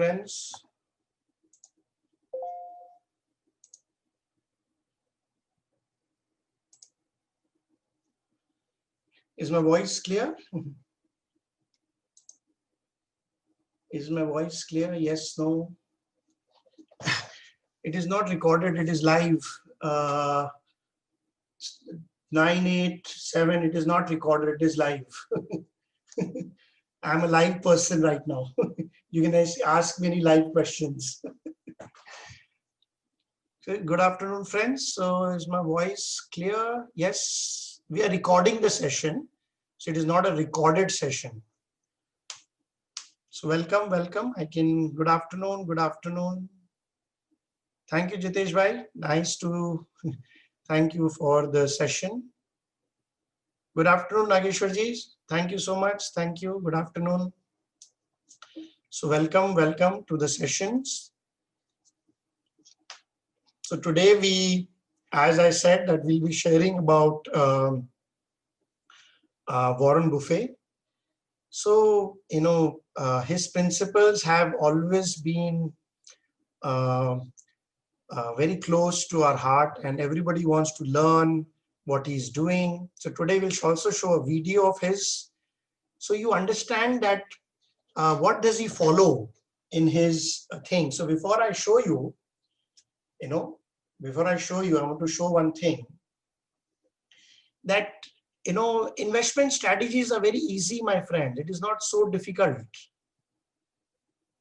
friends. Is my voice clear? Is my voice clear? Yes, no. It is not recorded, it is live. 987, it is not recorded, it is live. I'm a live person right now. You can ask me any live questions. Good afternoon, friends. So is my voice clear? Yes, we are recording the session. So it is not a recorded session. So welcome. Good afternoon, good afternoon. Thank you, Jitesh bhai. Nice to thank you for the session. Good afternoon, Nageshwarji. Thank you so much. Thank you. Good afternoon. So welcome to the sessions. So today we, as I said, that we'll be sharing about Warren Buffett. So, his principles have always been very close to our heart, and everybody wants to learn what he's doing. So today we'll also show a video of his. So you understand that what does he follow in his thing. So before I show you, I want to show one thing that, investment strategies are very easy, my friend. It is not so difficult.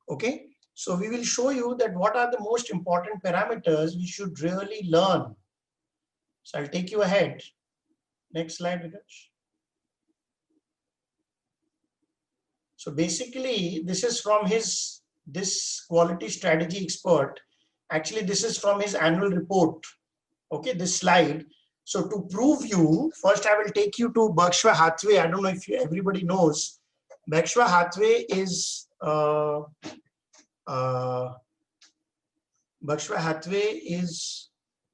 Okay. So we will show you that what are the most important parameters we should really learn. So I'll take you ahead. Next slide, Vikas. So basically, this is from this quality strategy expert. Actually, this is from his annual report. Okay, this slide. So to prove you, first I will take you to Berkshire Hathaway. I don't know if everybody knows. Berkshire Hathaway is Berkshire Hathaway is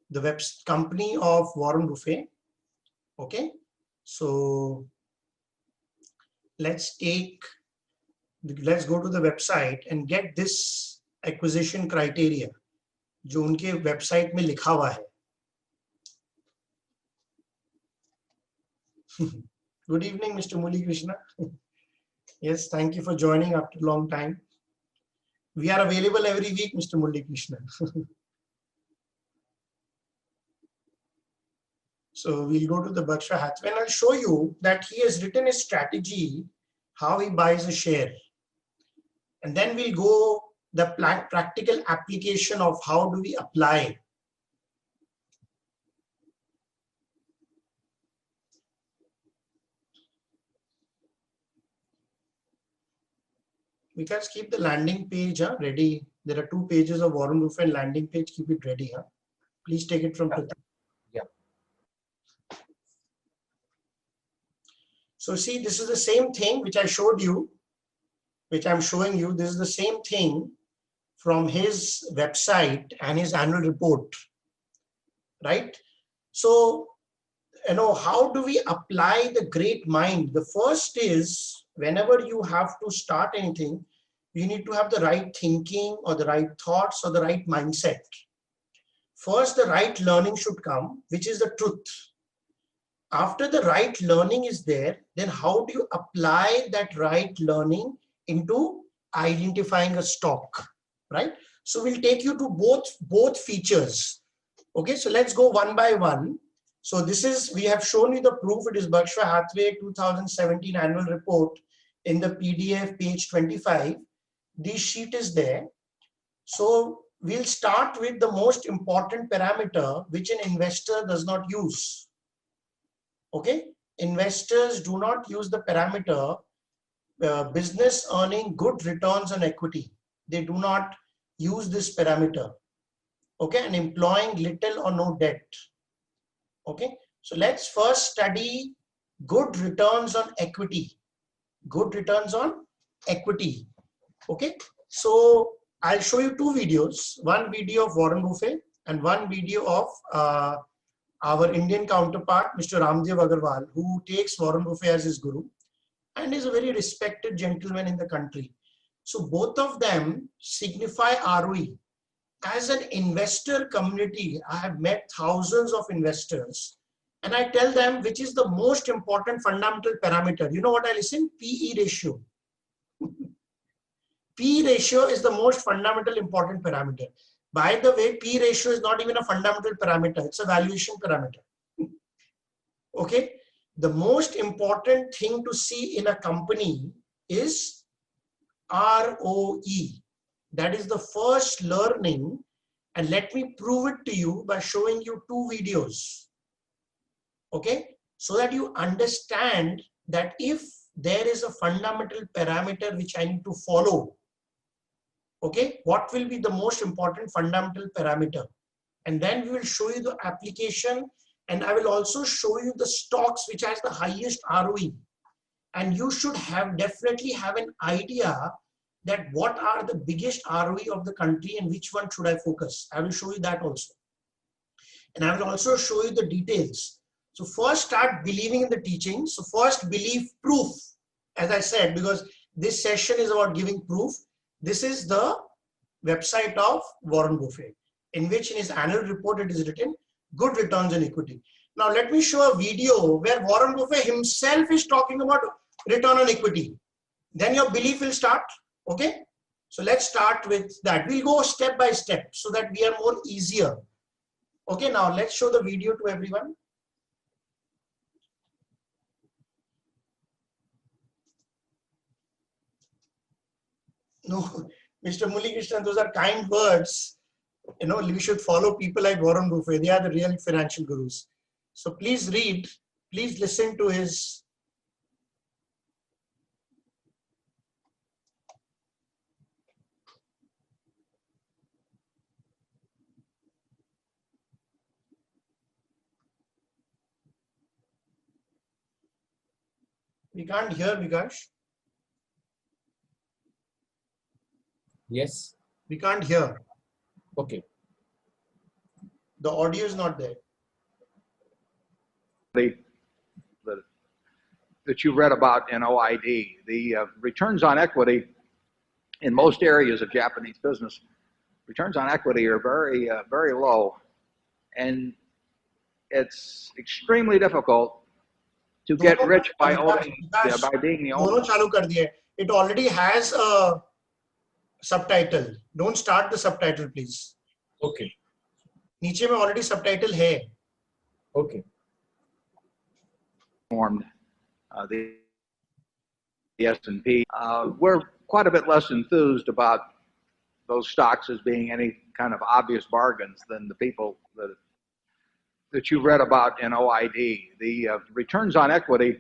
the web company of Warren Buffett. Okay, so let's go to the website and get this acquisition criteria जो उनके website में लिखा हुआ है. Good evening, Mr. Muli Krishna. Yes, thank you for joining after a long time. We are available every week, Mr. Muli Krishna. So we'll go to the Berkshire Hathaway and I'll show you that he has written a strategy, how he buys a share. And then we'll go the practical application of how do we apply. We can keep the landing page ready. There are 2 pages of Warren Buffett landing page. Keep it ready. Please take it from Pratik. Yeah. So see, this is the same thing which I showed you, which I'm showing you. This is the same thing from his website and his annual report, right? So, how do we apply the great mind? The first is, whenever you have to start anything, you need to have the right thinking or the right thoughts or the right mindset. First, the right learning should come, which is the truth. After the right learning is there, then how do you apply that right learning into identifying a stock, right? So we'll take you to both features. Okay, so let's go one by one. So this is, we have shown you the proof. It is Berkshire Hathaway 2017 annual report in the PDF page 25. This sheet is there. So we'll start with the most important parameter which an investor does not use. Okay, investors do not use the parameter business earning good returns on equity. They do not use this parameter. Okay, and employing little or no debt. Okay, so let's first study good returns on equity. Good returns on equity. Okay, so I'll show you 2 videos. One video of Warren Buffett and one video of our Indian counterpart, Mr. Ramdev Agarwal, who takes Warren Buffett as his guru and is a very respected gentleman in the country. So both of them signify ROE. As an investor community, I have met thousands of investors and I tell them which is the most important fundamental parameter. You know what I listen? PE ratio. P ratio is the most fundamental important parameter. By the way, P ratio is not even a fundamental parameter. It's a valuation parameter. Okay. The most important thing to see in a company is ROE. That is the first learning. And let me prove it to you by showing you two videos. Okay. So that you understand that if there is a fundamental parameter which I need to follow, okay, what will be the most important fundamental parameter? And then we will show you the application, and I will also show you the stocks which has the highest ROE. And you should definitely have an idea that what are the biggest ROE of the country and which one should I focus. I will show you that also. And I will also show you the details. So first start believing in the teaching. So first believe proof, as I said, because this session is about giving proof. This is the website of Warren Buffett, in which in his annual report it is written, good returns on equity. Now let me show a video where Warren Buffett himself is talking about return on equity. Then your belief will start. Okay. So let's start with that. We'll go step by step so that we are more easier. Okay. Now let's show the video to everyone. No, Mr. Muralikrishnan, those are kind words. You know, we should follow people like Warren Buffett. They are the real financial gurus. So please read, please listen to his. We can't hear, Vikash. Yes. We can't hear. Okay. The audio is not there. That you read about in OID, the returns on equity in most areas of Japanese business, returns on equity are very low, and it's extremely difficult to get rich by owning, by being the owner. It already has a subtitle. Don't start the subtitle, please. Okay. नीचे में already subtitle है. Okay. Formed the S&P. We're quite a bit less enthused about those stocks as being any kind of obvious bargains than the people that you read about in OID. The returns on equity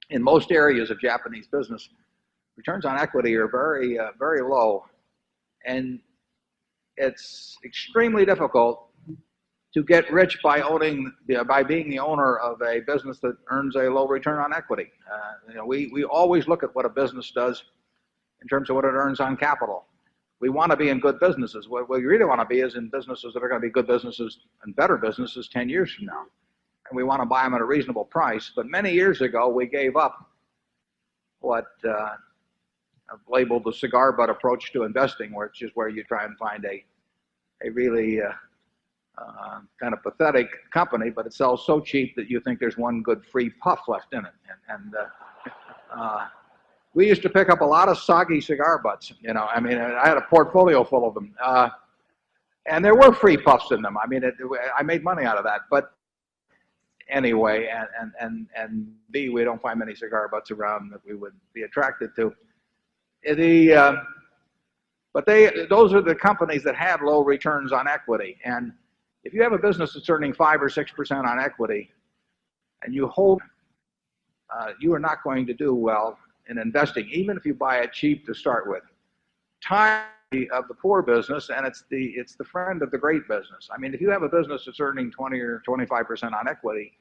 in most areas of Japanese business, returns on equity are very low, and it's extremely difficult to get rich by by being the owner of a business that earns a low return on equity. You know, we always look at what a business does in terms of what it earns on capital. We want to be in good businesses. What we really want to be is in businesses that are going to be good businesses and better businesses 10 years from now. And we want to buy them at a reasonable price. But many years ago, we gave up what I've labeled the cigar butt approach to investing, which is where you try and find a really kind of pathetic company, but it sells so cheap that you think there's one good free puff left in it. And we used to pick up a lot of soggy cigar butts. You know, I mean, I had a portfolio full of them, and there were free puffs in them. I mean, I made money out of that. But anyway, and B, we don't find many cigar butts around that we would be attracted to. But those are the companies that have low returns on equity. And if you have a business that's earning 5 or 6% on equity, and you hold, you are not going to do well in investing, even if you buy it cheap to start with. Time of the poor business, and it's the friend of the great business. I mean, if you have a business that's earning 20 or 25% on equity,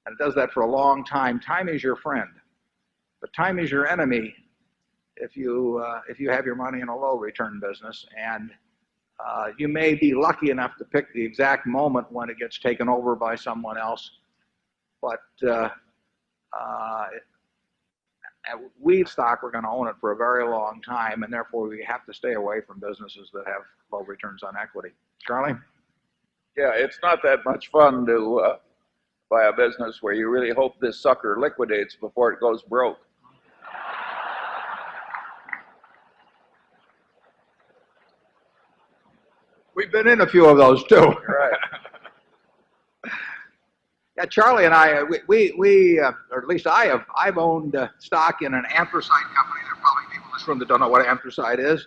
and it does that for a long time, time is your friend, but time is your enemy if you have your money in a low return business. And you may be lucky enough to pick the exact moment when it gets taken over by someone else, but we stock, we're going to own it for a very long time, and therefore we have to stay away from businesses that have low returns on equity. Charlie? Yeah, it's not that much fun to buy a business where you really hope this sucker liquidates before it goes broke. We've been in a few of those too. Right. Yeah, Charlie and I, or at least I've owned stock in an anthracite company. There are probably people in this room that don't know what anthracite is.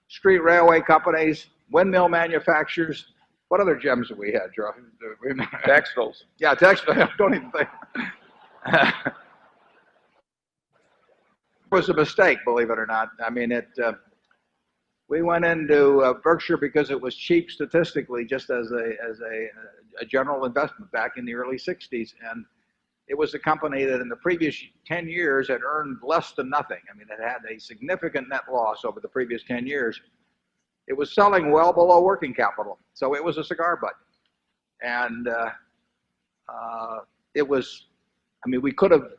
Street railway companies, windmill manufacturers. What other gems have we had, Charlie? Textiles. Yeah, textiles. Don't even think. It was a mistake, believe it or not. I mean, we went into Berkshire because it was cheap statistically, just as a general investment back in the early 60s. And it was a company that in the previous 10 years had earned less than nothing. I mean, it had a significant net loss over the previous 10 years. It was selling well below working capital. So it was a cigar butt. And it was, I mean, we could have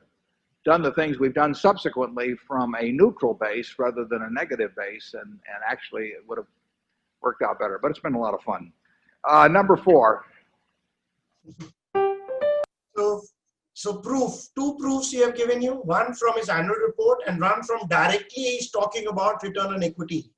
done the things we've done subsequently from a neutral base rather than a negative base, and actually it would have worked out better, but it's been a lot of fun. Number 4. So two proofs he have given you, one from his annual report and one from directly he's talking about return on equity.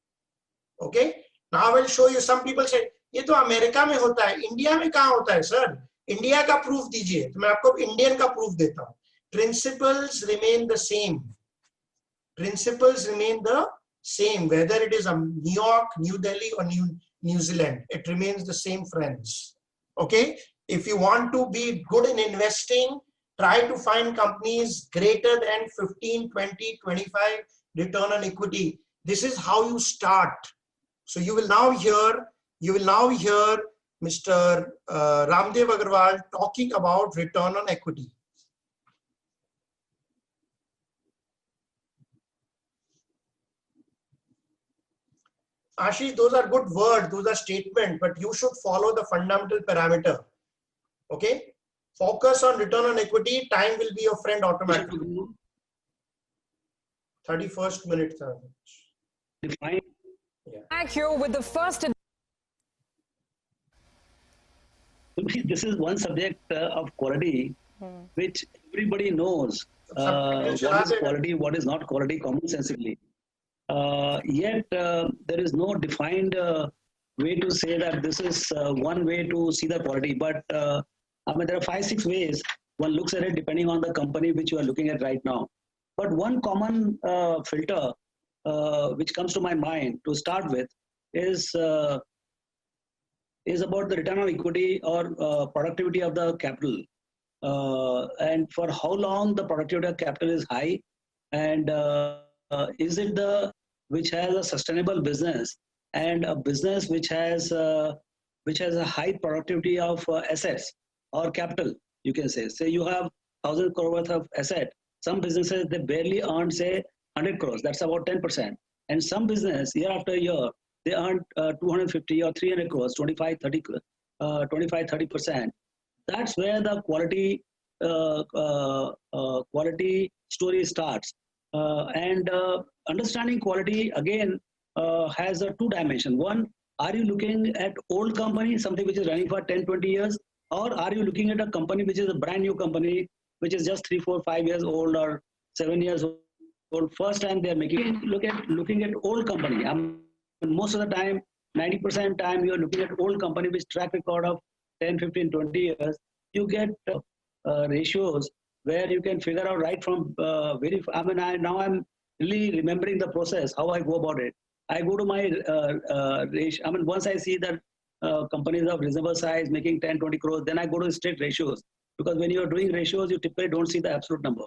Okay, now I will show you. Some people say, ये तो America में होता है, India में कहाँ होता है sir? India का प्रूफ दीजिए, तो मैं आपको इंडियन का प्रूफ देता हूँ. Principles remain the same. Principles remain the same, whether it is New York, New Delhi, or New Zealand. It remains the same, friends. Okay? If you want to be good in investing, try to find companies greater than 15, 20, 25 return on equity. This is how you start. So you will now hear Mr. Ramdev Agarwal talking about return on equity. Ashish, those are good words, those are statements, but you should follow the fundamental parameter. Okay? Focus on return on equity, time will be your friend automatically. 31st minute. Define. Yeah. Back here with the first. This is one subject of quality, which everybody knows. What is quality, what is not quality, commonsensically. Yet there is no defined way to say that this is one way to see the quality. But I mean, there are 5-6 ways one looks at it depending on the company which you are looking at right now. But one common filter which comes to my mind to start with is about the return on equity or productivity of the capital, and for how long the productivity of capital is high, and is it which has a sustainable business and a business which has a high productivity of assets or capital, you can say. Say you have 1,000 crore worth of asset. Some businesses, they barely earn, say, 100 crores. That's about 10%. And some business, year after year, they earn 250 or 300 crores, 25-30%. That's where the quality story starts. And understanding quality, again, has a 2 dimension. One, are you looking at old company, something which is running for 10, 20 years? Or are you looking at a company which is a brand new company, which is just 3, 4, 5 years old or 7 years old? First time they are looking at old company. Most of the time, 90% time, you are looking at old company with track record of 10, 15, 20 years. You get ratios where you can figure out right from now I'm really remembering the process, how I go about it. I go to my ratio. Once I see that companies of reasonable size making 10, 20 crores, then I go to straight ratios. Because when you are doing ratios, you typically don't see the absolute number.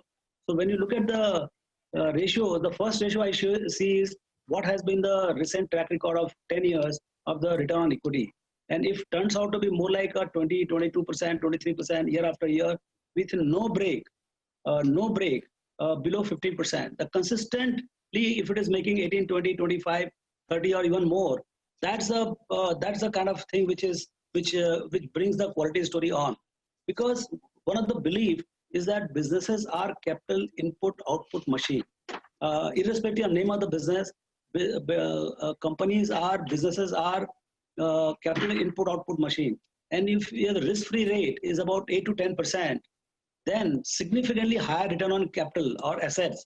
So when you look at the ratio, the first ratio I see is what has been the recent track record of 10 years of the return on equity. And if turns out to be more like a 20, 22%, 23% year after year, with no break, below 15%. The consistently, if it is making 18, 20, 25, 30 or even more, that's the kind of thing which brings the quality story on. Because one of the belief is that businesses are capital input output machine. irrespective of name of the business, companies are, businesses are capital input-output machine. And if the risk-free rate is about 8 to 10%, then significantly higher return on capital or assets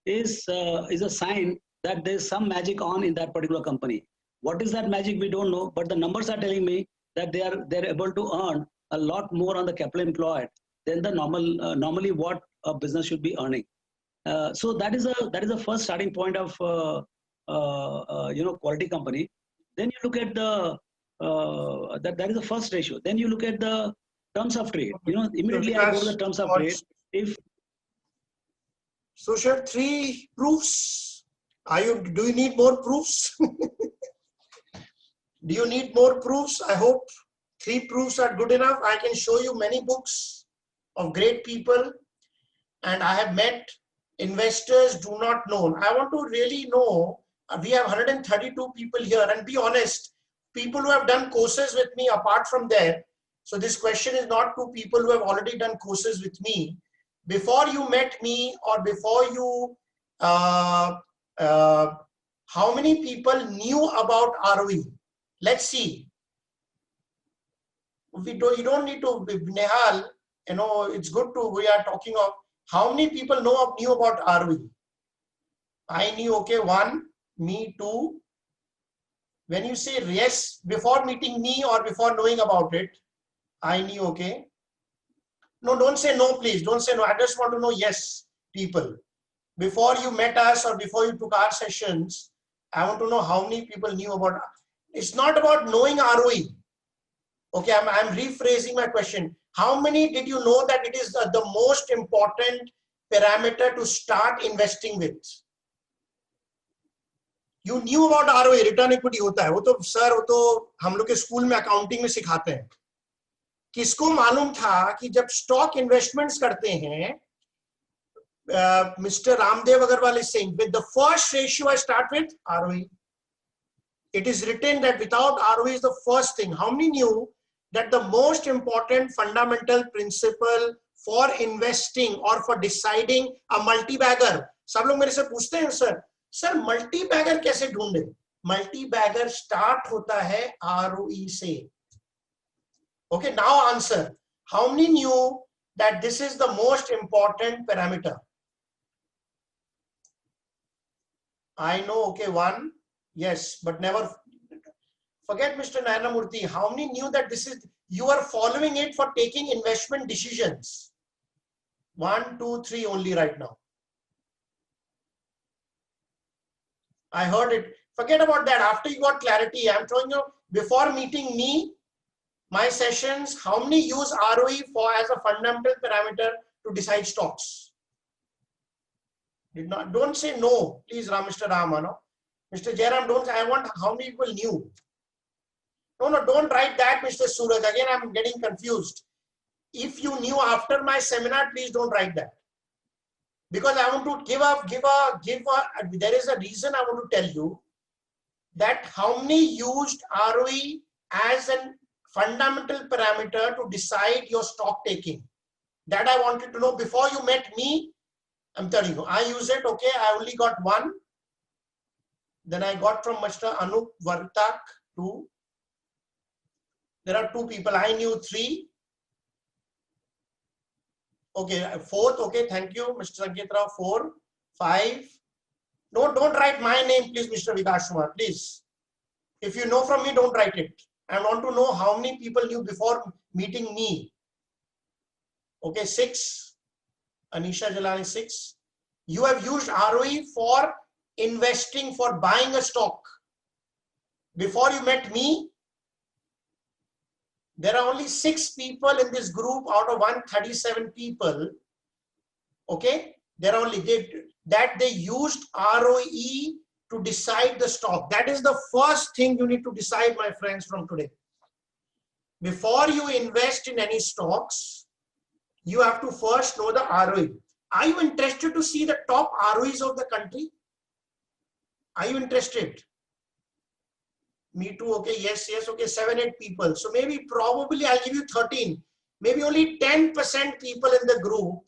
is a sign that there's some magic on in that particular company. What is that magic? We don't know, but the numbers are telling me that they're able to earn a lot more on the capital employed than the normally what a business should be earning. So that is a first starting point of quality company. Then you look at the that is the first ratio. Then you look at the terms of trade. Immediately I go to the terms of trade. So, sir, 3 proofs. Do you need more proofs? Do you need more proofs? I hope 3 proofs are good enough. I can show you many books of great people, and I have met investors do not know. I want to really know. We have 132 people here, and be honest, people who have done courses with me apart from there. So this question is not to people who have already done courses with me. Before you met me, or before you, how many people knew about ROE? Let's see. You don't need to, Nehal, it's good to, we are talking of how many people knew about ROE. I knew, okay, 1, me 2. When you say yes, before meeting me or before knowing about it, I knew, okay. No, don't say no, please. Don't say no. I just want to know yes, people. Before you met us or before you took our sessions, I want to know how many people knew about. It's not about knowing ROE. Okay, I'm rephrasing my question. How many did you know that it is the most important parameter to start investing with? You knew about ROE, return equity होता है. वो तो sir, वो तो हम लोग के school में अकाउंटिंग में सिखाते हैं. किसको मालूम था कि जब स्टॉक इन्वेस्टमेंट्स करते हैं, Mr. Ramdev Agarwal is saying, with the first ratio I start with ROE. It is written that without ROE is the first thing. How many knew that the most important fundamental principle for investing or for deciding a multi-bagger? सब लोग मेरे से पूछते हैं sir multi-bagger कैसे ढूंढे? Multi-bagger start होता है ROE से. Okay, now answer. How many knew that this is the most important parameter? I know, okay, 1, yes, but never forget Mr. Nayanamurthy. How many knew that this is, you are following it for taking investment decisions? 1, 2, 3 only right now. I heard it. Forget about that. After you got clarity, I'm showing you before meeting me, my sessions, how many use ROE for as a fundamental parameter to decide stocks? Don't say no, please, Mr. Rama. No? Mr. Jairam, don't say, I want how many people knew. No, don't write that, Mr. Suraj. Again, I'm getting confused. If you knew after my seminar, please don't write that. Because I want to there is a reason I want to tell you that how many used ROE as a fundamental parameter to decide your stock taking. That I wanted to know before you met me. I'm telling you, I use it, okay, I only got 1. Then I got from Mr. Anup Vartak 2. There are 2 people, I knew 3. Okay, 4th, okay, thank you, Mr. Sanket Rao, 4, 5. No, don't write my name, please, Mr. Vikas Kumar, please. If you know from me, don't write it. I want to know how many people knew before meeting me. Okay, 6. Anisha Jalani 6. You have used ROE for investing, for buying a stock. Before you met me, there are only 6 people in this group out of 137 people. Okay, there are only they used ROE to decide the stock. That is the first thing you need to decide, my friends, from today. Before you invest in any stocks, you have to first know the ROE. Are you interested to see the top ROEs of the country? Are you interested? Me too, okay, yes, okay, 7, 8 people. So maybe probably I'll give you 13. Maybe only 10% people in the group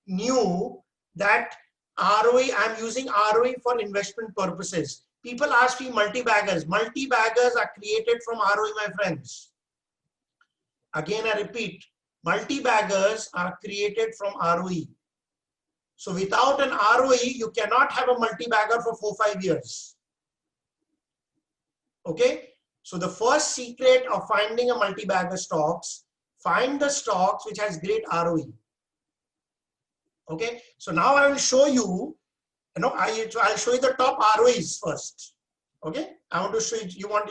knew that ROE, I'm using ROE for investment purposes. People ask me multi-baggers. Multi-baggers are created from ROE, my friends. Again, I repeat, multi-baggers are created from ROE. So without an ROE, you cannot have a multi-bagger for 4-5 years. Okay. So the first secret of finding a multi-bagger stocks, find the stocks which has great ROE. Okay. So now I will show you, I'll show you the top ROEs first. Okay. I want to show you, you want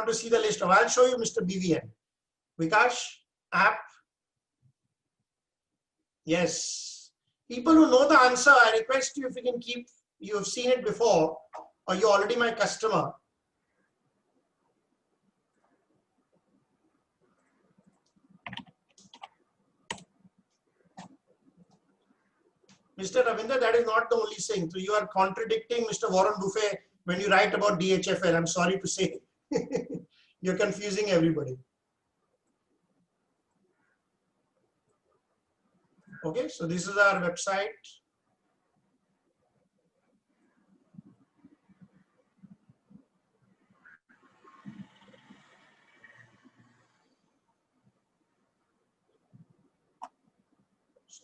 to see the list of, I'll show you Mr. BVN. Vikash, app. Yes. People who know the answer, I request you if you can keep, you have seen it before, or you're already my customer. Mr. Ravinder, that is not the only thing. So you are contradicting Mr. Warren Buffett when you write about DHFL. I'm sorry to say. You're confusing everybody. Okay, so this is our website.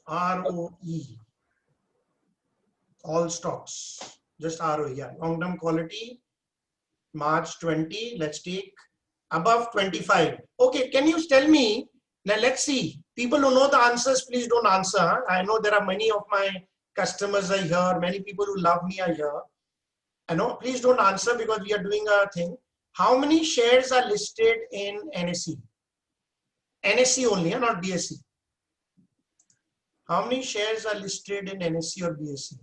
ROE. All stocks, just ROE, yeah. Long-term quality, March 20, let's take above 25. Okay, can you tell me, now let's see, people who know the answers, please don't answer. I know there are many of my customers are here, many people who love me are here. I know, please don't answer because we are doing a thing. How many shares are listed in NSE? NSE only, not BSE. How many shares are listed in NSE or BSE?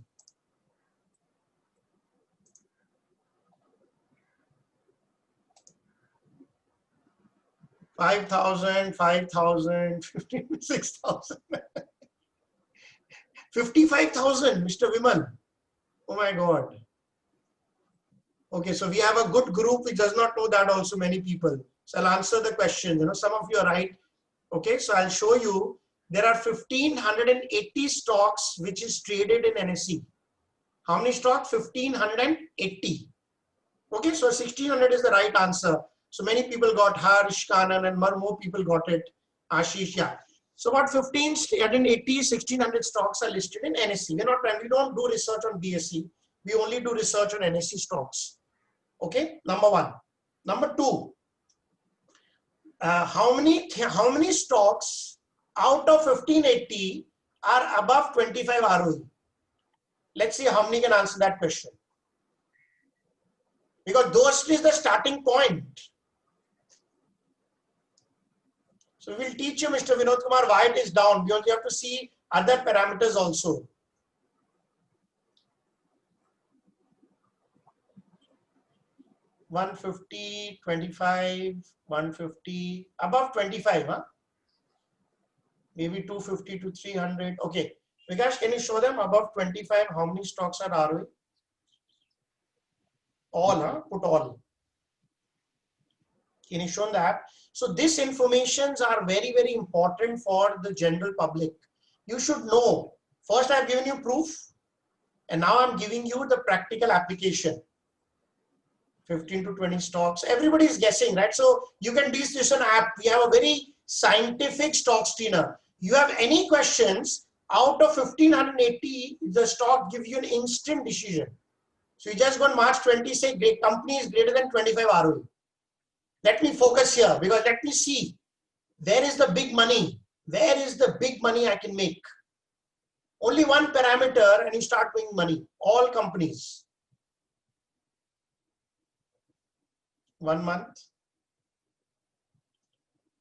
5,000, 5,000, 6,000, 55,000, Mr. Vimal. Oh my God. Okay, so we have a good group which does not know that also, many people. So I'll answer the question. Some of you are right. Okay, so I'll show you. There are 1,580 stocks which is traded in NSE. How many stocks? 1,580. Okay, so 1,600 is the right answer. So many people got Harsh, Kanan, and more people got it. Ashish, yeah. So about 1,580, 1,600 stocks are listed in NSE. We don't do research on BSE. We only do research on NSE stocks. Okay, number one. Number two, how many stocks out of 1,580 are above 25 ROE? Let's see how many can answer that question. Because those is the starting point. So we'll teach you, Mr. Vinod Kumar, why it is down, because you have to see other parameters also. $150, 25, 150, above 25, huh? Maybe 250 to 300. Okay. Vikash, can you show them above 25, how many stocks are ROE? All, huh? Put all. Can you show that? So these informations are very, very important for the general public. You should know. First, I've given you proof, and now I'm giving you the practical application. 15 to 20 stocks. Everybody is guessing, right? So you can do this on app. We have a very scientific stock screener. You have any questions, out of 1,580, the stock gives you an instant decision. So you just go on March 20, say great company is greater than 25 ROE. Let me focus here, because let me see. Where is the big money? Where is the big money I can make? Only one parameter and you start making money. All companies. 1 month.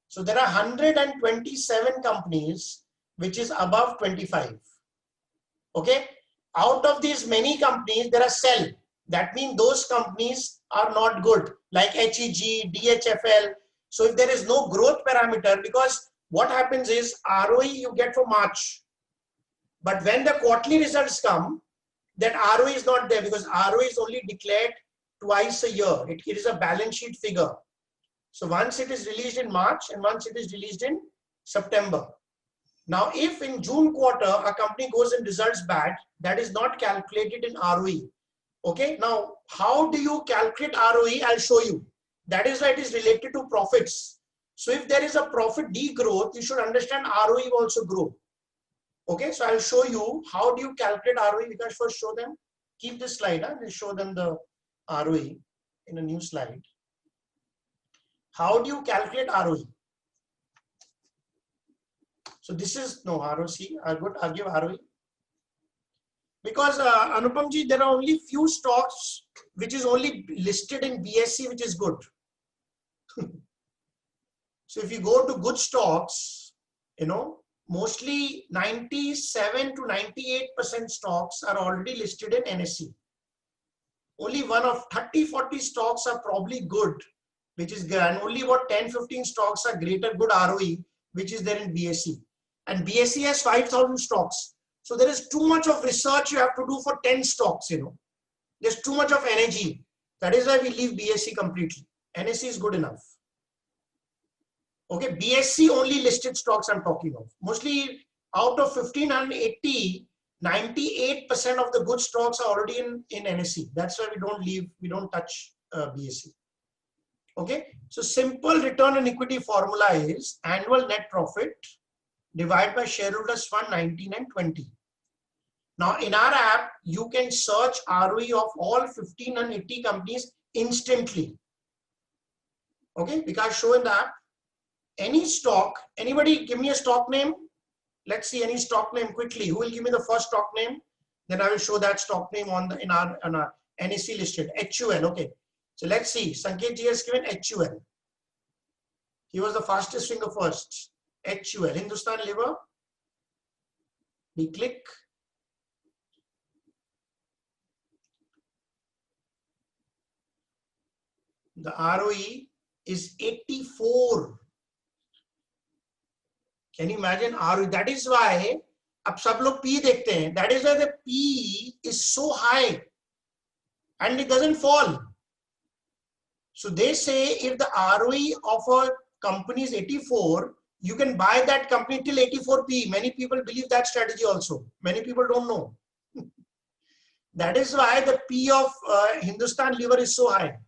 So there are 127 companies which is above 25. Okay. Out of these many companies, there are sell. That means those companies are not good, like HEG, DHFL. So if there is no growth parameter, because what happens is ROE you get for March. But when the quarterly results come, that ROE is not there, because ROE is only declared twice a year. It is a balance sheet figure. So once it is released in March and once it is released in September. Now, if in June quarter a company goes and results bad, that is not calculated in ROE. Okay. Now, how do you calculate ROE? I'll show you. That is why it is related to profits. So if there is a profit degrowth, you should understand ROE will also grow. Okay. So I'll show you how do you calculate ROE. Because first show them. Keep this slide. We'll show them the ROE in a new slide. How do you calculate ROE? So this is no ROC. I'll give ROE. Because Anupam ji, there are only few stocks which is only listed in BSE, which is good. So if you go to good stocks, mostly 97 to 98% stocks are already listed in NSE. Only one of 30-40 stocks are probably good, which is good, and only about 10-15 stocks are greater good ROE, which is there in BSE. And BSE has 5,000 stocks. So there is too much of research you have to do for 10 stocks, There's too much of energy. That is why we leave BSE completely. NSE is good enough. Okay, BSE only listed stocks I'm talking of. Mostly out of 1,580, 98% of the good stocks are already in NSE. That's why we don't touch BSE. Okay, so simple return on equity formula is annual net profit divided by shareholders fund 19 and 20. Now in our app, you can search ROE of all 1,580 companies instantly. Okay, because show in the app, any stock, anybody give me a stock name. Let's see any stock name quickly. Who will give me the first stock name? Then I will show that stock name in our NSE listed. HUL. Okay. So let's see. Sanket ji has given HUL. He was the fastest finger first. HUL. Hindustan Liver. We click. The ROE is 84. Can you imagine ROE? That is why अब सब लोग P देखते हैं. That is why the P is so high and it doesn't fall. So they say if the ROE of a company is 84, you can buy that company till 84p. Many people believe that strategy also. Many people don't know. That is why the P of Hindustan Liver is so high.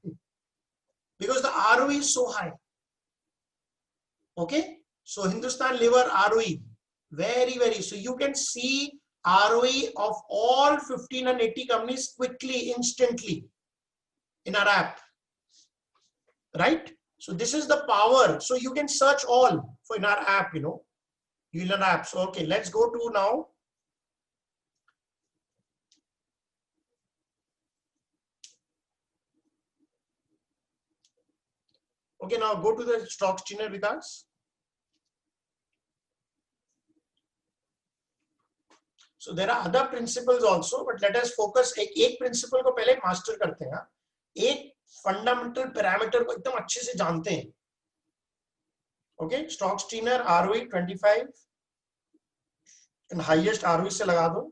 Because the ROE is so high. Okay. So Hindustan Liver ROE, very, very. So you can see ROE of all 1,580 companies quickly, instantly in our app. Right? So this is the power. So you can search all for in our app, ULearn app. So okay, let's go to now. Okay, now go to the stock screener, Vikas. So there are other principles also, but let us focus. एक principle को पहले master करते हैं. एक fundamental parameter को एकदम अच्छे से जानते हैं. Okay, stock screener ROE 25 and highest ROE से लगा दो.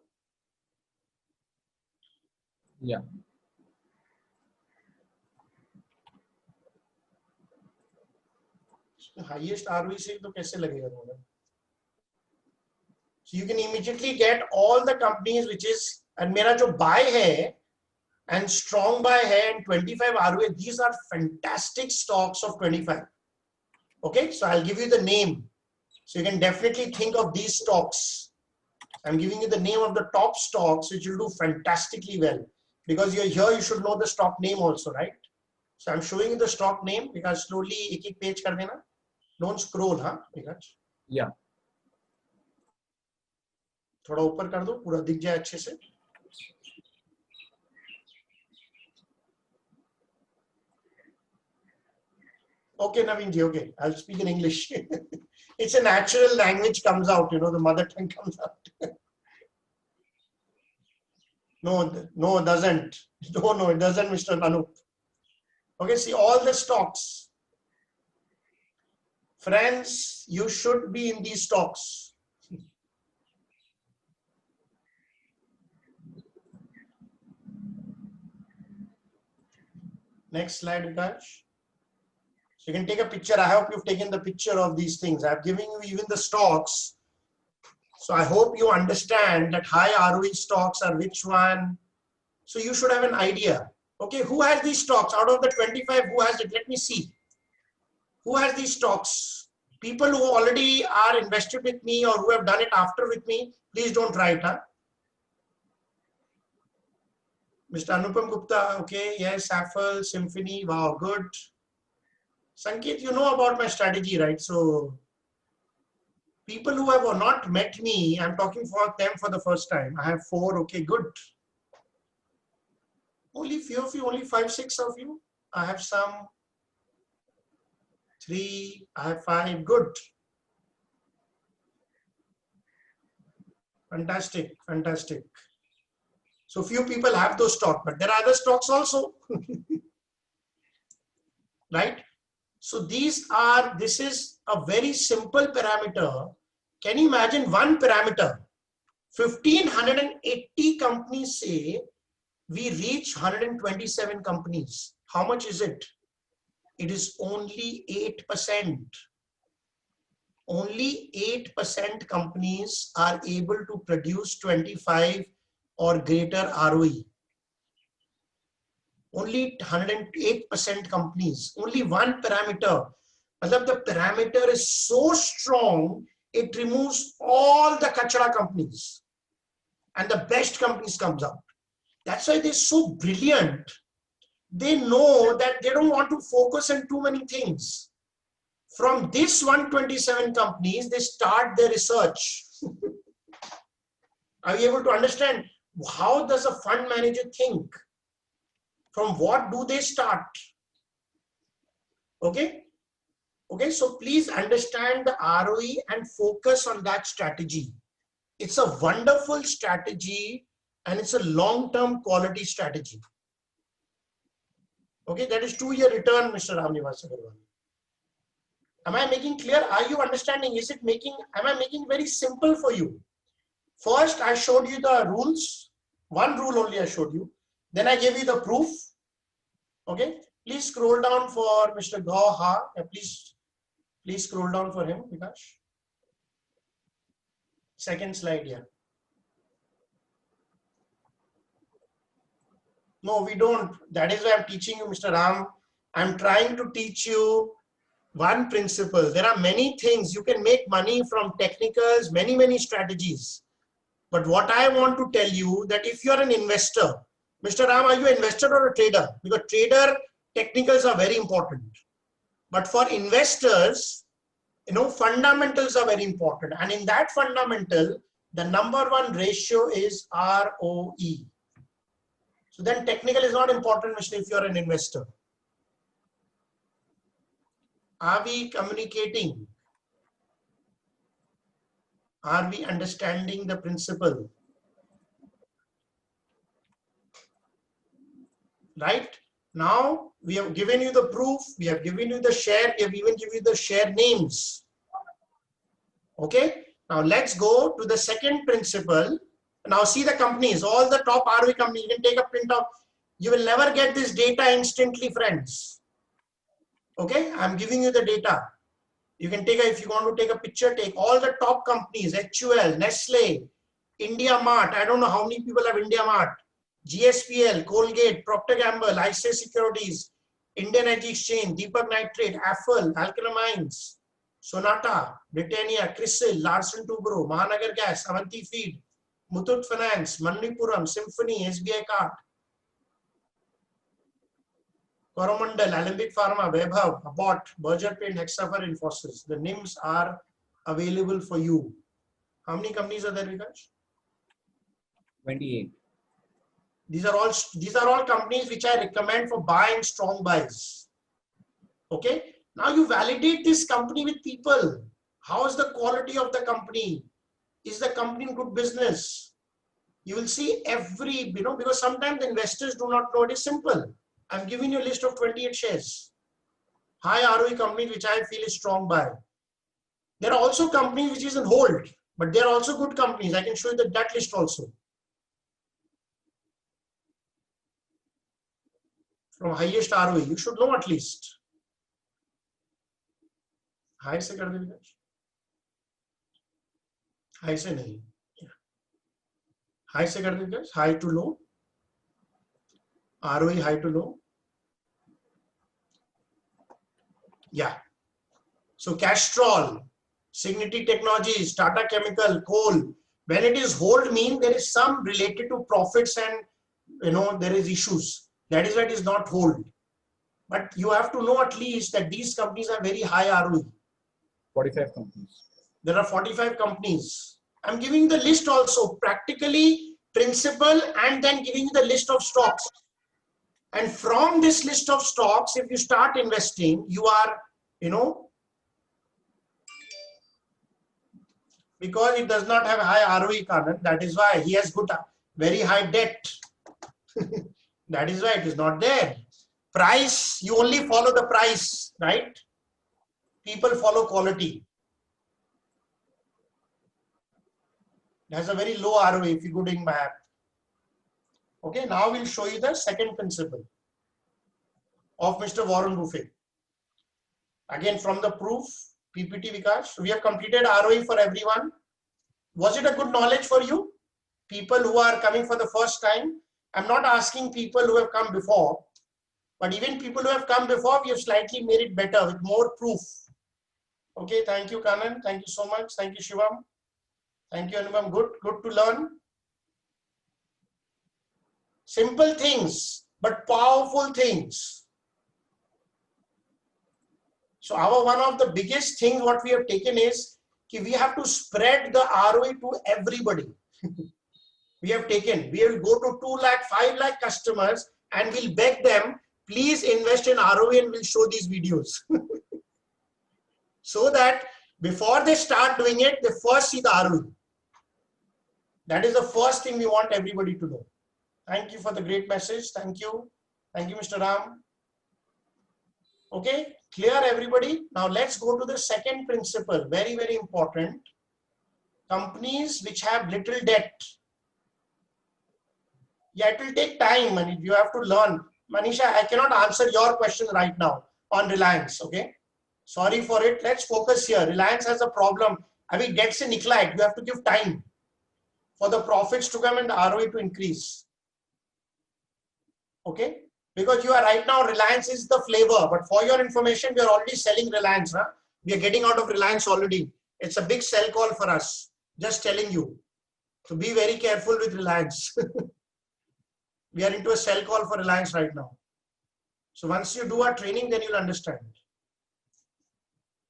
Yeah. Highest ROE से तो कैसे लगेगा तुम्हें? So you can immediately get all the companies which is, and मेरा जो buy है and strong buy है and 25 ROE, these are fantastic stocks of 25. Okay, so I'll give you the name. So you can definitely think of these stocks. I'm giving you the name of the top stocks which will do fantastically well. Because you're here, you should know the stock name also, right? So I'm showing you the stock name because slowly एक page कर देना. Don't scroll, huh? Yeah. थोड़ा ऊपर कर दो, पूरा दिख जाए अच्छे से. Okay, Naveen ji, okay. I'll speak in English. It's a natural language comes out, the mother tongue comes out. No, it doesn't. No, it doesn't, Mr. Anup. Okay, see all the stocks. Friends, you should be in these stocks. Next slide, Vikas. So you can take a picture. I hope you've taken the picture of these things. I've given you even the stocks So I hope you understand that high ROE stocks are which one. So you should have an idea. Okay, who has these stocks? Out of the 25, who has it? Let me see. Who has these stocks? People who already are invested with me or who have done it after with me, please don't write. Huh? Mr. Anupam Gupta, okay, yes, Affle, Symphony, wow, good. Sanket, you know about my strategy, right? So people who have not met me, I'm talking for them for the first time. I have 4, okay, good. Only few of you, only 5, 6 of you. I have some 3, I have 5, good. Fantastic, fantastic. So few people have those stocks, but there are other stocks also. Right? So this is a very simple parameter. Can you imagine one parameter? 1,580 companies say we reach 127 companies. How much is it? It is only 8%. Only 8% companies are able to produce 25 or greater ROE. Only 108% companies, only one parameter. The parameter is so strong, it removes all the kachara companies and the best companies comes out. That's why they're so brilliant. They know that they don't want to focus on too many things. From this 127 companies, they start their research. Are you able to understand how does a fund manager think? From what do they start? Okay. Okay. So please understand the ROE and focus on that strategy. It's a wonderful strategy and it's a long-term quality strategy. Okay. That is 2-year return, Mr. Ramnivas Agarwal. Am I making clear? Are you understanding? Am I making it very simple for you? First, I showed you the rules. One rule only I showed you. Then I gave you the proof. Okay, please scroll down for Mr. Gauha. Please scroll down for him, Vikash. Second slide here. No, we don't. That is why I'm teaching you, Mr. Ram. I'm trying to teach you one principle. There are many things you can make money from technicals, many strategies. But what I want to tell you that if you're an investor, Mr. Ram, are you an investor or a trader? Because trader technicals are very important. But for investors, fundamentals are very important. And in that fundamental, the number one ratio is ROE. So then technical is not important, Mr. if you're an investor. Are we communicating? Are we understanding the principle? Right? Now we have given you the proof, we have given you the share, we have even given you the share names. Okay, now let's go to the second principle. Now see the companies, all the top ROE companies, you can take a print out. You will never get this data instantly, friends. Okay, I'm giving you the data. You can take if you want to take a picture, take all the top companies, HUL, Nestle, India Mart. I don't know how many people have India Mart. GSPL, Colgate, Procter Gamble, ICICI Securities, Indian Energy Exchange, Deepak Nitrite, Affle, Alkelamines, Sonata, Britannia, Crisil, Larsen Toubro, Mahanagar Gas, Avanti Feed, Muthoot Finance, Manippuram, Symphony, SBI Card, Coromandel, Alembic Pharma, Vaibhav, Abbott, Berger Paint, Hexafer, Infosys. The names are available for you. How many companies are there, Vikash? 28. These are all companies which I recommend for buying strong buys. Okay. Now you validate this company with people. How is the quality of the company? Is the company in good business? You will see every, because sometimes investors do not know. It is simple. I'm giving you a list of 28 shares. High ROE companies which I feel is strong buy. There are also companies which is in hold, but they are also good companies. I can show you that list also. From highest ROE, you should know at least. High se kar de Vikash. High से नहीं, high से कर देंगे, high to low, ROE high to low. Yeah. So Castrol, Signity Technologies, Tata Chemical, coal. When it is hold, mean there is some related to profits and there is issues. That is why it is not hold. But you have to know at least that these companies are very high ROE. 45 companies. There are 45 companies. I'm giving you the list also, practically principal, and then giving you the list of stocks. And from this list of stocks, if you start investing, you are, because it does not have high ROE, Karan, that is why he has good, very high debt. That is why it is not there. Price, you only follow the price, right? People follow quality. It has a very low ROE if you go doing math. Okay, now we'll show you the second principle of Mr. Warren Buffett. Again, from the proof, PPT Vikash, we have completed ROE for everyone. Was it a good knowledge for you? People who are coming for the first time. I'm not asking people who have come before, but even people who have come before, we have slightly made it better with more proof. Okay, thank you, Kanan. Thank you so much. Thank you, Shivam. Thank you, Anupam. Good to learn. Simple things, but powerful things. So one of the biggest things what we have taken is we have to spread the ROE to everybody. We will go to 2 lakh, 5 lakh customers and we'll beg them, please invest in ROE, and we'll show these videos. So that before they start doing it, they first see the ROE. That is the first thing we want everybody to know. Thank you for the great message. Thank you. Thank you, Mr. Ram. Okay, clear everybody? Now let's go to the second principle. Very, very important. Companies which have little debt. Yeah, it will take time and you have to learn. Manisha, I cannot answer your question right now on Reliance. Okay, sorry for it. Let's focus here. Reliance has a problem. I mean, debts in Nicolite. You have to give time for the profits to come and the ROE to increase. Okay, because you are right now, Reliance is the flavor, but for your information, we are already selling Reliance. Huh? We are getting out of Reliance already. It's a big sell call for us. Just telling you. So be very careful with Reliance. We are into a sell call for Reliance right now. So once you do our training, then you'll understand.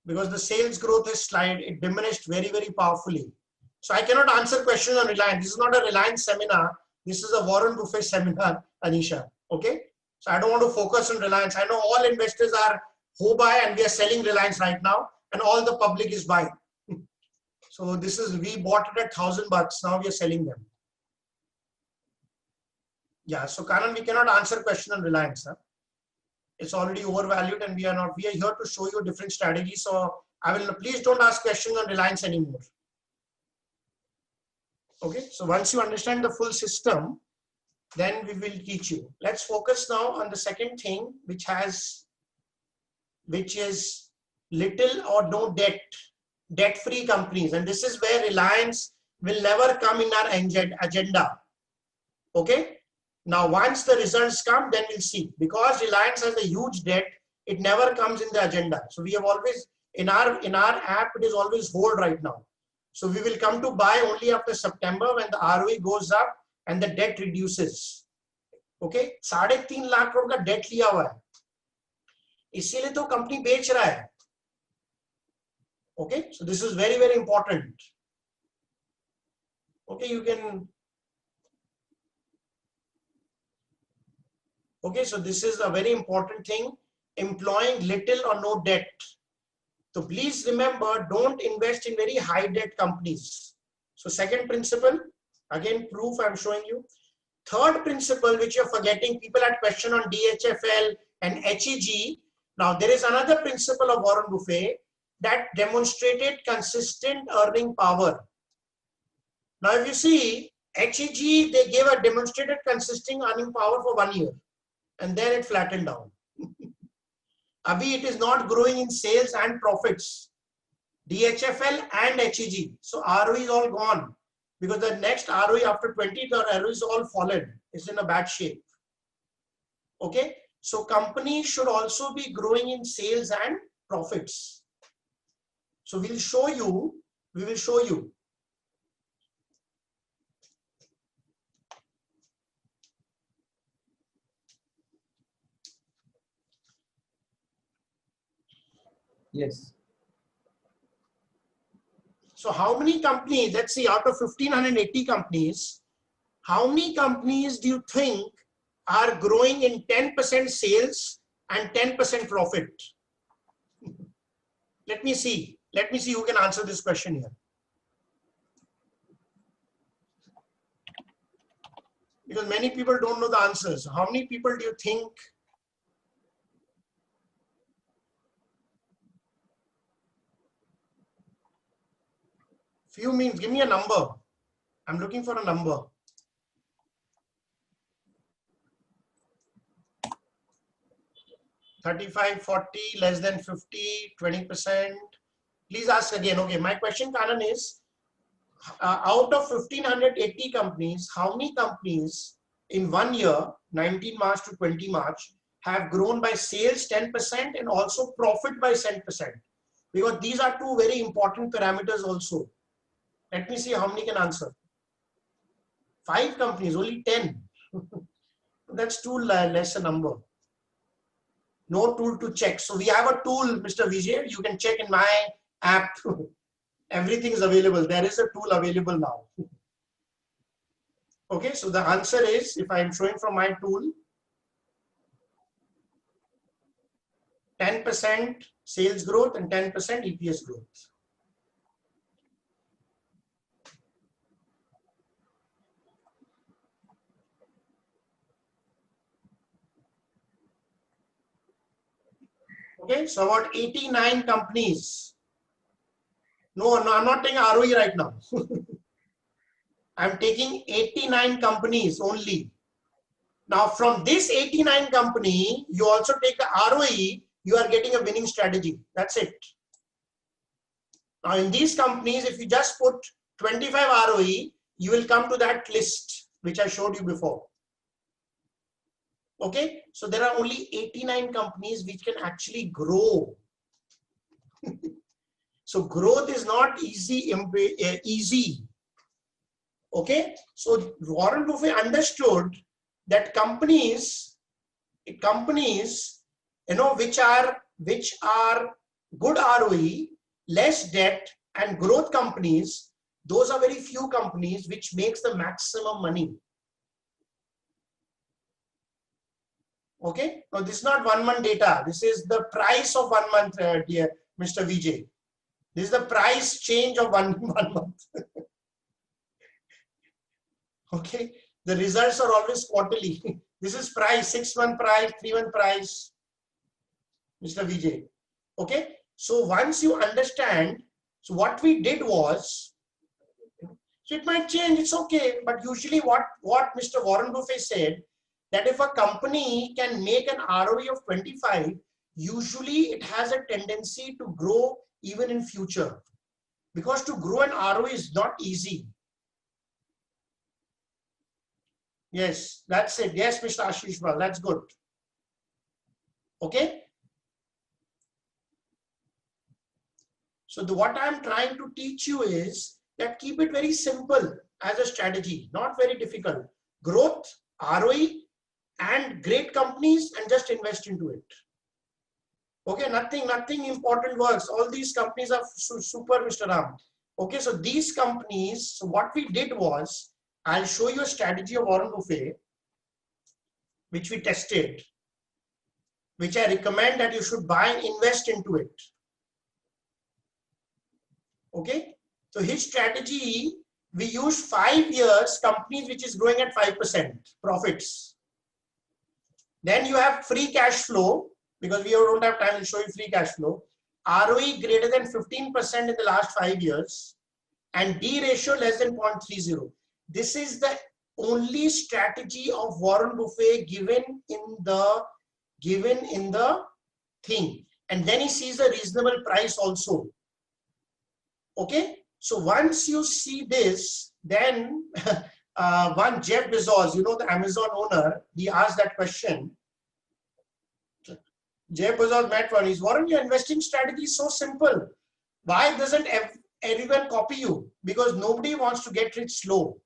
Because the sales growth is it diminished very, very powerfully. So I cannot answer questions on Reliance. This is not a Reliance seminar. This is a Warren Buffett seminar, Anisha. Okay. So I don't want to focus on Reliance. I know all investors are who buy and we are selling Reliance right now and all the public is buying. So this is, we bought it at $1,000. Now we are selling them. Yeah. So Karan, we cannot answer question on Reliance. Huh? It's already overvalued and we are here to show you different strategies. So please don't ask questions on Reliance anymore. Okay. So once you understand the full system, then we will teach you. Let's focus now on the second thing, which is little or no debt, debt-free companies. And this is where Reliance will never come in our agenda. Okay. Now, once the results come, then we'll see. Because Reliance has a huge debt, it never comes in the agenda. So we have always, in our app, it is always hold right now. So we will come to buy only after September when the ROE goes up and the debt reduces. Okay, 3.5 lakh crore का debt लिया हुआ है, इसीलिए तो company बेच रहा है. Okay, so this is very, very important. Okay, you can. Okay, so this is a very important thing, employing little or no debt. So please remember, don't invest in very high debt companies. So second principle, again, proof I'm showing you. Third principle, which you're forgetting, people had question on DHFL and HEG. Now there is another principle of Warren Buffett that demonstrated consistent earning power. Now if you see, HEG, they gave a demonstrated consistent earning power for 1 year. And then it flattened down. Abhi, it is not growing in sales and profits. DHFL and HEG. So ROE is all gone because the next ROE after 20, the ROE is all fallen. It's in a bad shape. Okay. So companies should also be growing in sales and profits. So we will show you. Yes. So how many companies, let's see, out of 1580 companies, how many companies do you think are growing in 10% sales and 10% profit? Let me see who can answer this question here. Because many people don't know the answers. How many people do you think? Few means, give me a number. I'm looking for a number. $35, $40, less than $50, 20%. Please ask again. Okay, my question, Kanan, is out of 1580 companies, how many companies in 1 year, 19 March to 20 March, have grown by sales 10% and also profit by 10%? Because these are two very important parameters also. Let me see how many can answer. 5 companies, only 10. That's too less a number. No tool to check. So we have a tool, Mr. Vijay. You can check in my app. Everything is available. There is a tool available now. Okay, so the answer is, if I am showing from my tool, 10% sales growth and 10% EPS growth. Okay, so about 89 companies. No, I'm not taking ROE right now. I'm taking 89 companies only. Now from this 89 company, you also take the ROE, you are getting a winning strategy. That's it. Now in these companies, if you just put 25 ROE, you will come to that list, which I showed you before. Okay, so there are only 89 companies which can actually grow. So growth is not easy. Okay, so Warren Buffett understood that companies, which are good ROE, less debt, and growth companies, those are very few companies which makes the maximum money. Okay, now this is not 1 month data. This is the price of 1 month, dear Mr. Vijay. This is the price change of one month. Okay, the results are always quarterly. This is price, 6-month price, 3-month price, Mr. Vijay. Okay, so once you understand, so what we did was, so it might change, it's okay, but usually what Mr. Warren Buffett said, that if a company can make an ROE of 25, usually it has a tendency to grow even in future. Because to grow an ROE is not easy. Yes, that's it. Yes, Mr. Ashish, well, that's good. Okay. So what I'm trying to teach you is that keep it very simple as a strategy, not very difficult. Growth, ROE, and great companies, and just invest into it. Okay, nothing important works. All these companies are super, Mr. Ram. Okay, so these companies, so what we did was, I'll show you a strategy of Warren Buffett, which we tested, which I recommend that you should buy and invest into it. Okay, so his strategy, we use 5 years companies which is growing at 5% profits. Then you have free cash flow, because we don't have time to show you free cash flow. ROE greater than 15% in the last 5 years, and D ratio less than 0.30. This is the only strategy of Warren Buffett given in the thing. And then he sees a reasonable price also. Okay, so once you see this, then one Jeff Bezos, you know, the Amazon owner, he asked that question. Jeff Bezos met one. He's, Warren, your investing strategy is so simple. Why doesn't everyone copy you? Because nobody wants to get rich slow.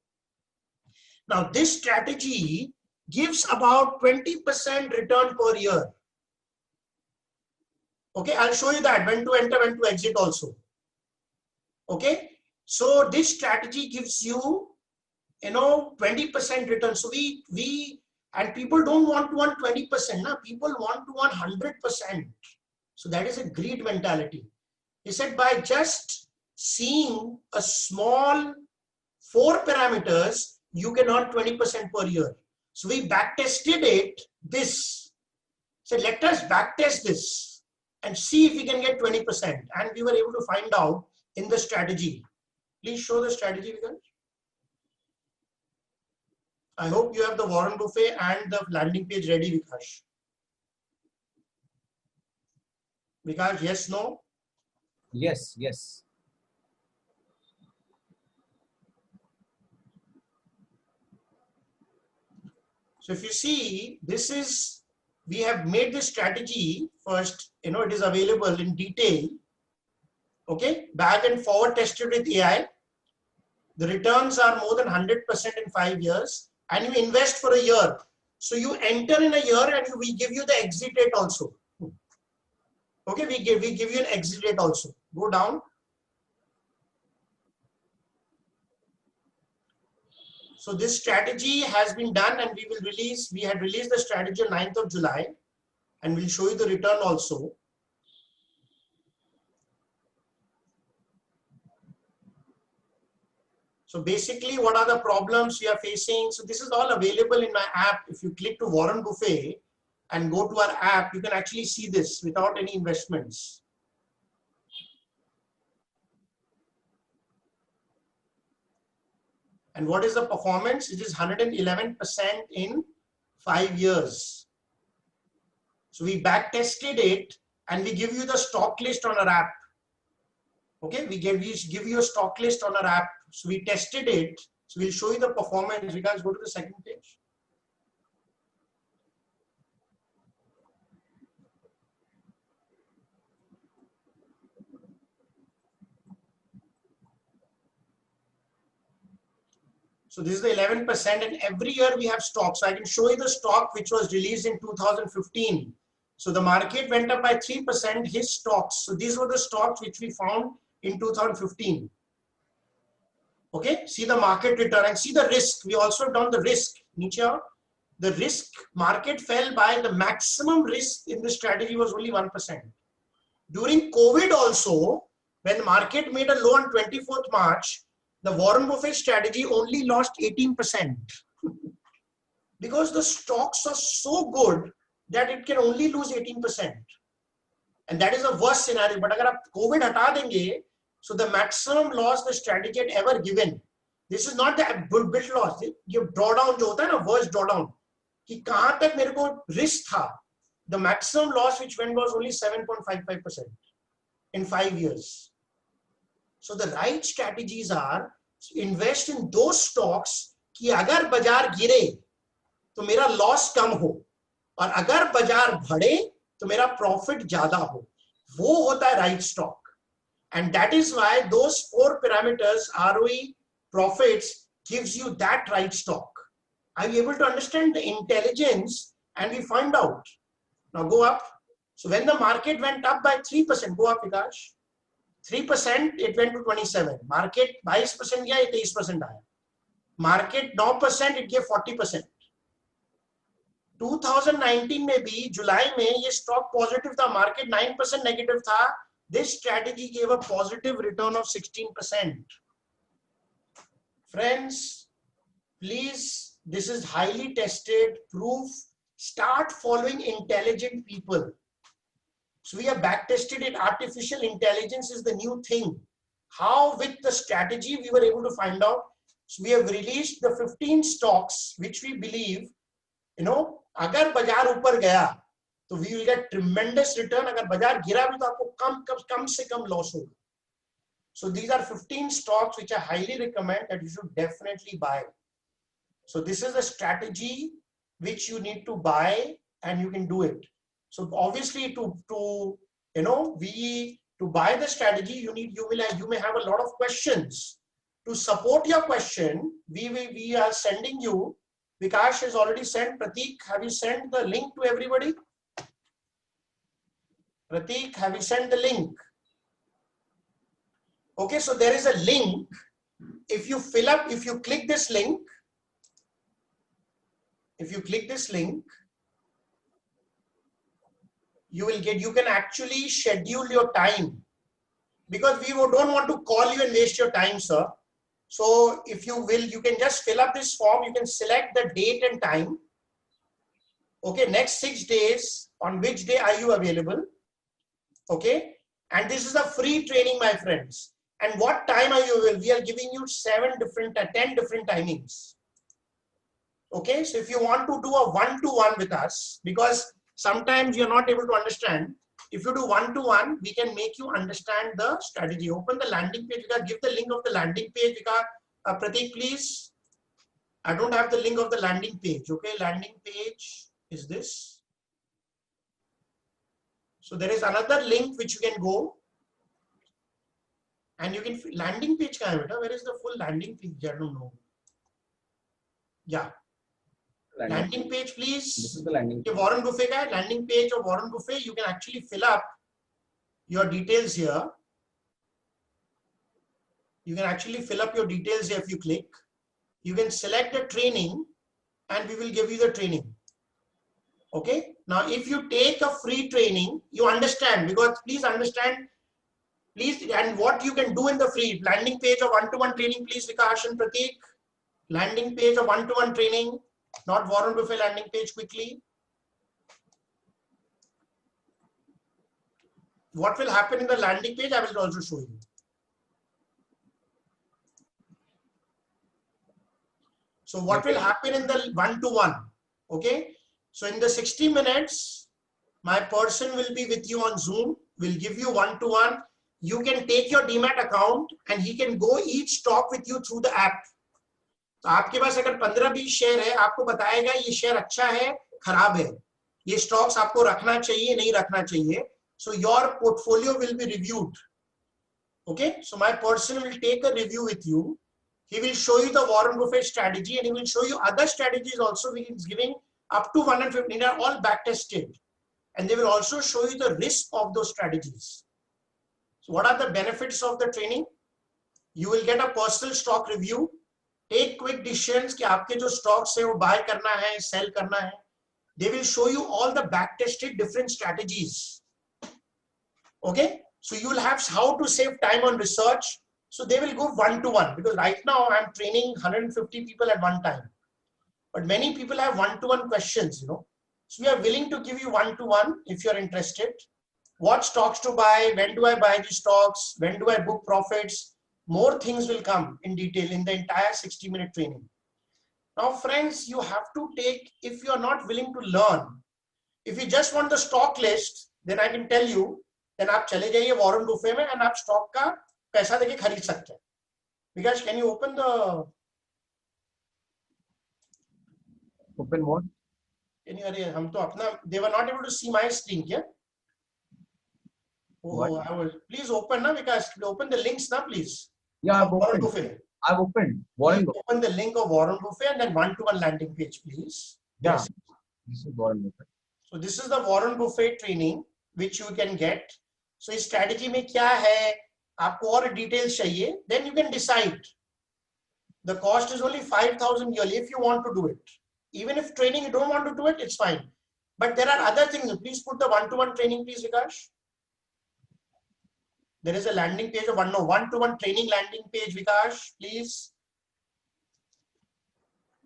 Now, this strategy gives about 20% return per year. Okay, I'll show you that when to enter, when to exit also. Okay, so this strategy gives you, 20% return. So and people don't want to earn 20%. Now people want to earn 100%. So that is a greed mentality. He said by just seeing a small 4 parameters, you can earn 20% per year. So we back tested it, this. So let us back test this and see if we can get 20%. And we were able to find out in the strategy. Please show the strategy, Vikash. I hope you have the Warren Buffett and the landing page ready, Vikash. Vikash, yes, no? Yes, yes. So if you see, this is, we have made this strategy first, it is available in detail. Okay, back and forward tested with AI. The returns are more than 100% in 5 years, and you invest for a year. So you enter in a year and we give you the exit rate also. Okay, we give you an exit rate also. Go down. So this strategy has been done, and we had released the strategy on 9th of July, and we'll show you the return also. So basically, what are the problems we are facing? So this is all available in my app. If you click to Warren Buffett and go to our app, you can actually see this without any investments. And what is the performance? It is 111% in 5 years. So we back tested it, and we give you the stock list on our app. Okay, we give you a stock list on our app. So we tested it. So we'll show you the performance. You guys go to the second page. So this is the 11%, and every year we have stocks. So I can show you the stock which was released in 2015. So the market went up by 3%, his stocks. So these were the stocks which we found in 2015. Okay, see the market return and see the risk. We also have done the risk. Niche, the risk market fell by the maximum risk in the strategy was only 1%. During COVID also, when the market made a low on 24th March, the Warren Buffett strategy only lost 18% because the stocks are so good that it can only lose 18%. And that is the worst scenario. But if COVID hata denge, so the maximum loss the strategy had ever given. This is not the bit loss. You drawdown jo hota hai na, worst drawdown. Ki kahan tak mere ko risk tha. The maximum loss which went was only 7.55% in 5 years. So the right strategies are invest in those stocks कि अगर बाजार गिरे तो मेरा loss कम हो और अगर बाजार बढ़े तो मेरा प्रॉफिट ज्यादा हो. वो होता है right stock. And that is why those 4 parameters, ROE, profits, gives you that right stock. Are you able to understand the intelligence? And we find out. Now go up. So when the market went up by 3%, go up, Vikash. 3%, it went to 27. Market 22% gaya, 23% aaya. Market 9%, it gave 40%. 2019 में भी जुलाई में ये stock positive था, market 9% negative था. This strategy gave a positive return of 16%. Friends, please, this is highly tested proof. Start following intelligent people. So we have back tested it. Artificial intelligence is the new thing. How with the strategy we were able to find out. So we have released the 15 stocks which we believe, अगर बाजार ऊपर गया तो we will get tremendous return. अगर बाजार गिरा भी तो आपको कम से कम लॉस होगा. So these are 15 stocks which I highly recommend that you should definitely buy. So this is a strategy which you need to buy and you can do it. So obviously to buy the strategy, you may have a lot of questions. To support your question, we are sending you, Vikash has already sent, Prateek, have you sent the link to everybody? Prateek, have you sent the link? Okay, so there is a link. If you click this link, you can actually schedule your time, because we don't want to call you and waste your time, sir. So if you will, you can just fill up this form. You can select the date and time. Okay, next 6 days, on which day are you available? Okay, and this is a free training, my friends. And what time are you available? We are giving you 10 different timings. Okay, so if you want to do a one-to-one with us, because sometimes you're not able to understand, if you do one-to-one, we can make you understand the strategy. Open the landing page. Give the link of the landing page. Prateek, please. I don't have the link of the landing page. Okay, landing page is this. So there is another link which you can go. And you can, landing page, where is the full landing page? I don't know. Yeah. Landing page, please. This is the landing page. Warren Buffett guy, landing page of Warren Buffett. You can actually fill up your details here. You can actually fill up your details here if you click. You can select the training and we will give you the training. Okay. Now, if you take a free training, you understand, because please understand, please, and what you can do in the free landing page of one-to-one training, please, Vikash and Prateek. Landing page of one-to-one training, not Warren Buffett landing page quickly. What will happen in the landing page, I will also show you. So what will happen in the one-to-one? Okay. So in the 60 minutes, my person will be with you on Zoom. We'll give you one-to-one. You can take your Demat account and he can go each stock with you through the app. तो आपके पास अगर 15-20 share है, आपको बताएगा ये share अच्छा है, खराब है, ये स्टॉक्स आपको रखना चाहिए, नहीं रखना चाहिए. So your portfolio will be reviewed. Okay, so my person will take a review with you. He will show you the Warren Buffett strategy and he will show you other strategies also which is giving up to 150. They are all back tested, and they will also show you the risk of those strategies. So what are the benefits of the training? You will get a personal stock review. Take quick decisions कि आपके जो stocks है वो buy करना है, sell करना है. They will show you all the back tested different strategies. Okay, so you will have how to save time on research. So they will go one-to-one, because right now I'm training 150 people at one time, but many people have one-to-one questions, So we are willing to give you one-to-one if you're interested. What stocks to buy? When do I buy the stocks? When do I book profits? More things will come in detail in the entire 60-minute training. Now, friends, you have to take, if you are not willing to learn, if you just want the stock list, then I can tell you, then आप चले जाइए Warren Buffett में and आप stock का पैसा देके खरीद सकते हैं. Because can you open the? Open what? अरे हम तो अपना, they were not able to see my screen क्या? Oh, I will, please open ना, because open the links ना, please. Yeah, I've Warren opened. Buffett. I've opened. Warren Buffett. Open the link of Warren Buffett and then one-to-one landing page, please. Yeah. Yes. This is Warren Buffett. So this is the Warren Buffett training which you can get. So इस strategy में क्या है, आपको और details चाहिए, then you can decide. The cost is only 5,000 yearly if you want to do it. Even if training you don't want to do it, it's fine. But there are other things. Please put the one-to-one training, please, Vikash. There is a landing page of one-to-one training landing page, Vikash, please.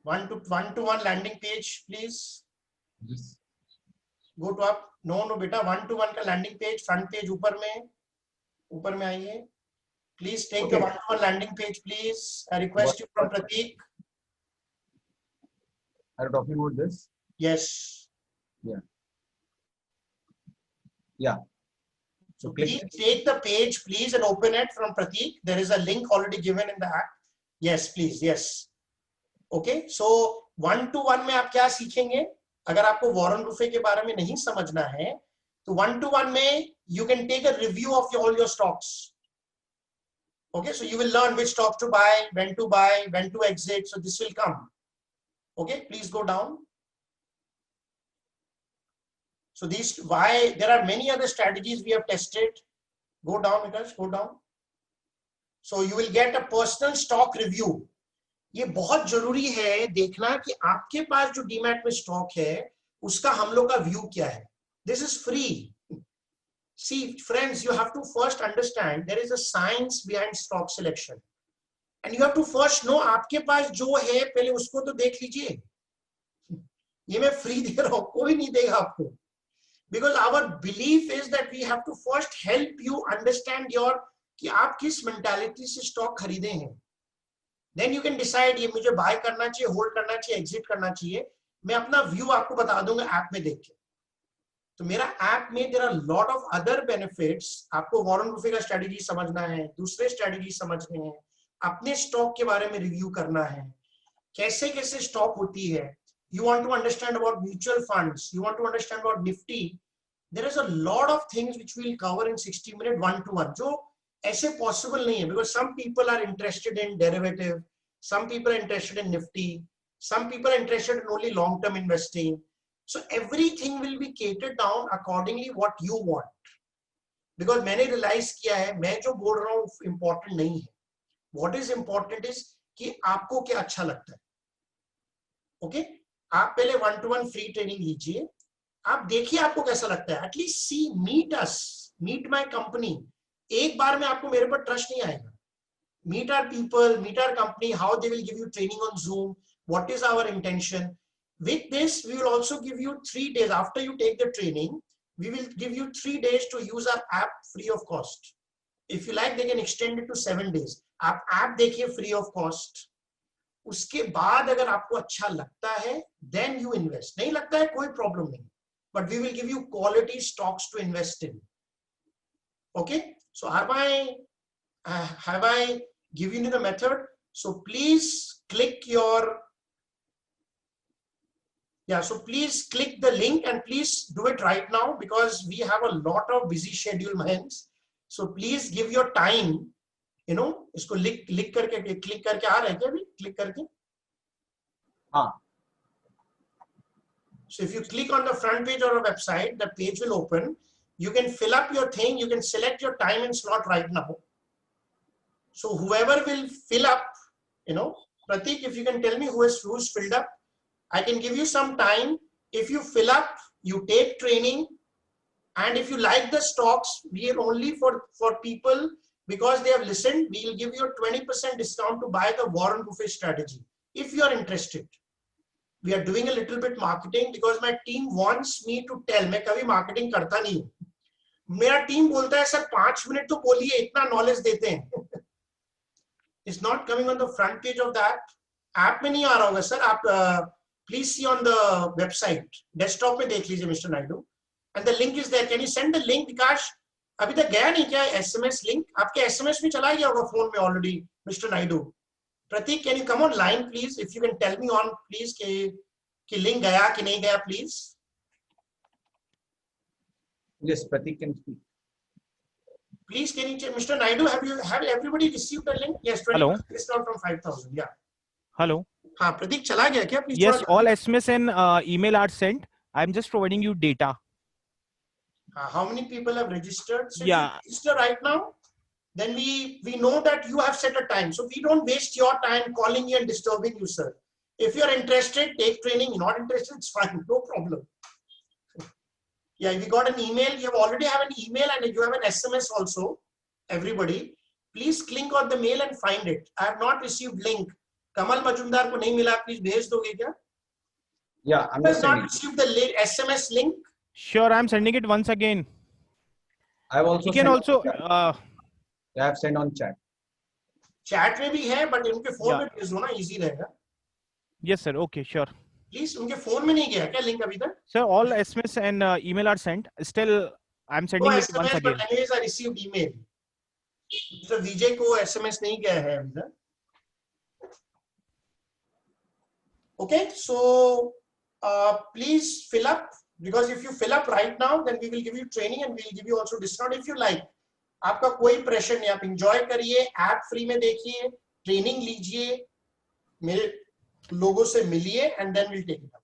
One-to-one landing page, please. Yes. Go to up. No, beta. One-to-one का landing page, front page ऊपर में आइए. Please take the one-to-one landing page, please. I request you from Prateek. Are you talking about this? Yes. Yeah. Yeah. So click please take the page, please, and open it from Prateek. There is a link already given in the app. Yes, please. Yes. Okay. So 1-to-1 में आप क्या सीखेंगे? अगर आपको Warren Buffett के बारे में नहीं समझना है, तो 1-to-1 में you can take a review of all your stocks. Okay, so you will learn which stock to buy, when to exit. So this will come. Okay, please go down. So these, why there are many other strategies we have tested. Go down, Vikas, go down. So you will get a personal stock review. ये बहुत जरूरी है देखना कि आपके पास जो demat में stock है उसका हम लोग का व्यू क्या है. This is free. See, friends, you have to first understand there is a science behind stock selection, and you have to first know आपके पास जो है पहले उसको तो देख लीजिए. ये मैं फ्री दे रहा हूँ, कोई नहीं देगा आपको. Because our belief is that we have to first help you understand your कि आप किस mentality से stock खरीदे हैं. Then you can decide ये मुझे buy करना चाहिए, hold करना चाहिए, exit करना चाहिए. मैं अपना view आपको बता दूंगा ऐप में देख के. तो मेरा ऐप में there are lot of other benefits. आपको वॉरेन बुफे का strategy समझना है, दूसरे strategy समझने हैं, अपने stock के बारे में review करना है, कैसे कैसे stock होती है. You want to understand about mutual funds. You want to understand about Nifty. There is a lot of things which we will cover in 60 minutes 1-to-1. जो ऐसे possible नहीं है, because some people are interested in derivative, some people are interested in Nifty, some people are interested in only long-term investing. So everything will be catered down accordingly what you want. Because मैंने realize किया है, मैं जो बोल रहा हूँ important नहीं है. What is important is कि आपको क्या अच्छा लगता है. Okay? आप पहले 1-to-1 फ्री ट्रेनिंग लीजिए, आप देखिए आपको कैसा लगता है. At least see, meet us, meet my company. एक बार में आपको मेरे पर ट्रस्ट नहीं आएगा. Meet our people, meet our company, how they will give you training on Zoom, what is our intention. With this, we will also give you 3 days after you take the training. We will give you 3 days to use our app free of cost. If you like, they can extend it to 7 days. आप app देखिए free of cost. उसके बाद अगर आपको अच्छा लगता है, then you invest. नहीं लगता है, कोई problem नहीं. But we will give you quality stocks to invest in. Okay? So have I given you the method? So please click your, so please click the link and please do it right now because we have a lot of busy schedule minds. So please give your time. You know, इसको click करके आ रहा है क्या अभी? Click करके? हाँ. So if you click on the front page or a website, the page will open. You can fill up your thing. You can select your time and slot right now. So whoever will fill up, you know, Prateek, if you can tell me who's filled up, I can give you some time. If you fill up, you take training, and if you like the stocks, we are only for people. Because they have listened, we will give you a 20% discount to buy the Warren Buffett strategy. If you are interested, we are doing a little bit marketing because my team wants me to tell. मैं कभी marketing करता नहीं हूँ. मेरा team बोलता है sir 5 minute तो बोलिए, इतना knowledge देते हैं. It's not coming on the front page of the app. App में नहीं आ रहा होगा सर. आप please see on the website. Desktop में देख लीजिए Mr. Naidu. And the link is there. Can you send the link, Vikash? अभी तक गया नहीं क्या SMS लिंक? आपके SMS में चला गया होगा फोन में already mister Naidu. Prateek, can you come online please? If you can tell me on please कि लिंक गया कि नहीं गया please. Yes, Prateek can speak. Please, can you check? Mr. Naidu, have everybody received the link? Yes, 20% discount from 5,000. Yeah. Hello. हाँ, प्रतीक चला गया क्या? Please. Yes, all SMS and email are sent. I'm just providing you data. How many people have registered? So Yeah. if you register right now, then we know that you have set a time. So we don't waste your time calling you and disturbing you, sir. If you're interested, take training. You're not interested, it's fine. No problem. Yeah, we got an email. You already have an email and you have an SMS also. Everybody, please click on the mail and find it. I have not received link. Kamal Majumdar को नहीं मिला. Please भेज दोगे क्या? Yeah, I'm I just have sending. not received the SMS link. Sure, I'm sending it once again. I've also You can sent also. I have sent on chat. Chat में भी है, but उनके phone Yeah. में भेज दो ना, easy रहेगा. Yes, sir. Okay, sure. Please, उनके फोन में नहीं गया क्या लिंक अभी तक? Sir, all SMS and email are sent. Still, I'm sending No it once SMS, again. but anyways, I received email. Mr. Vijay को SMS नहीं गया है अभी तक. Okay, so please fill up, because if you fill up right now, then we will give you training and we will give you also discount if you like. आपका कोई pressure नहीं, आप enjoy करिए, ऐप फ्री में देखिए, training लीजिए, मेरे लोगों से मिलिए, and then we'll take it up.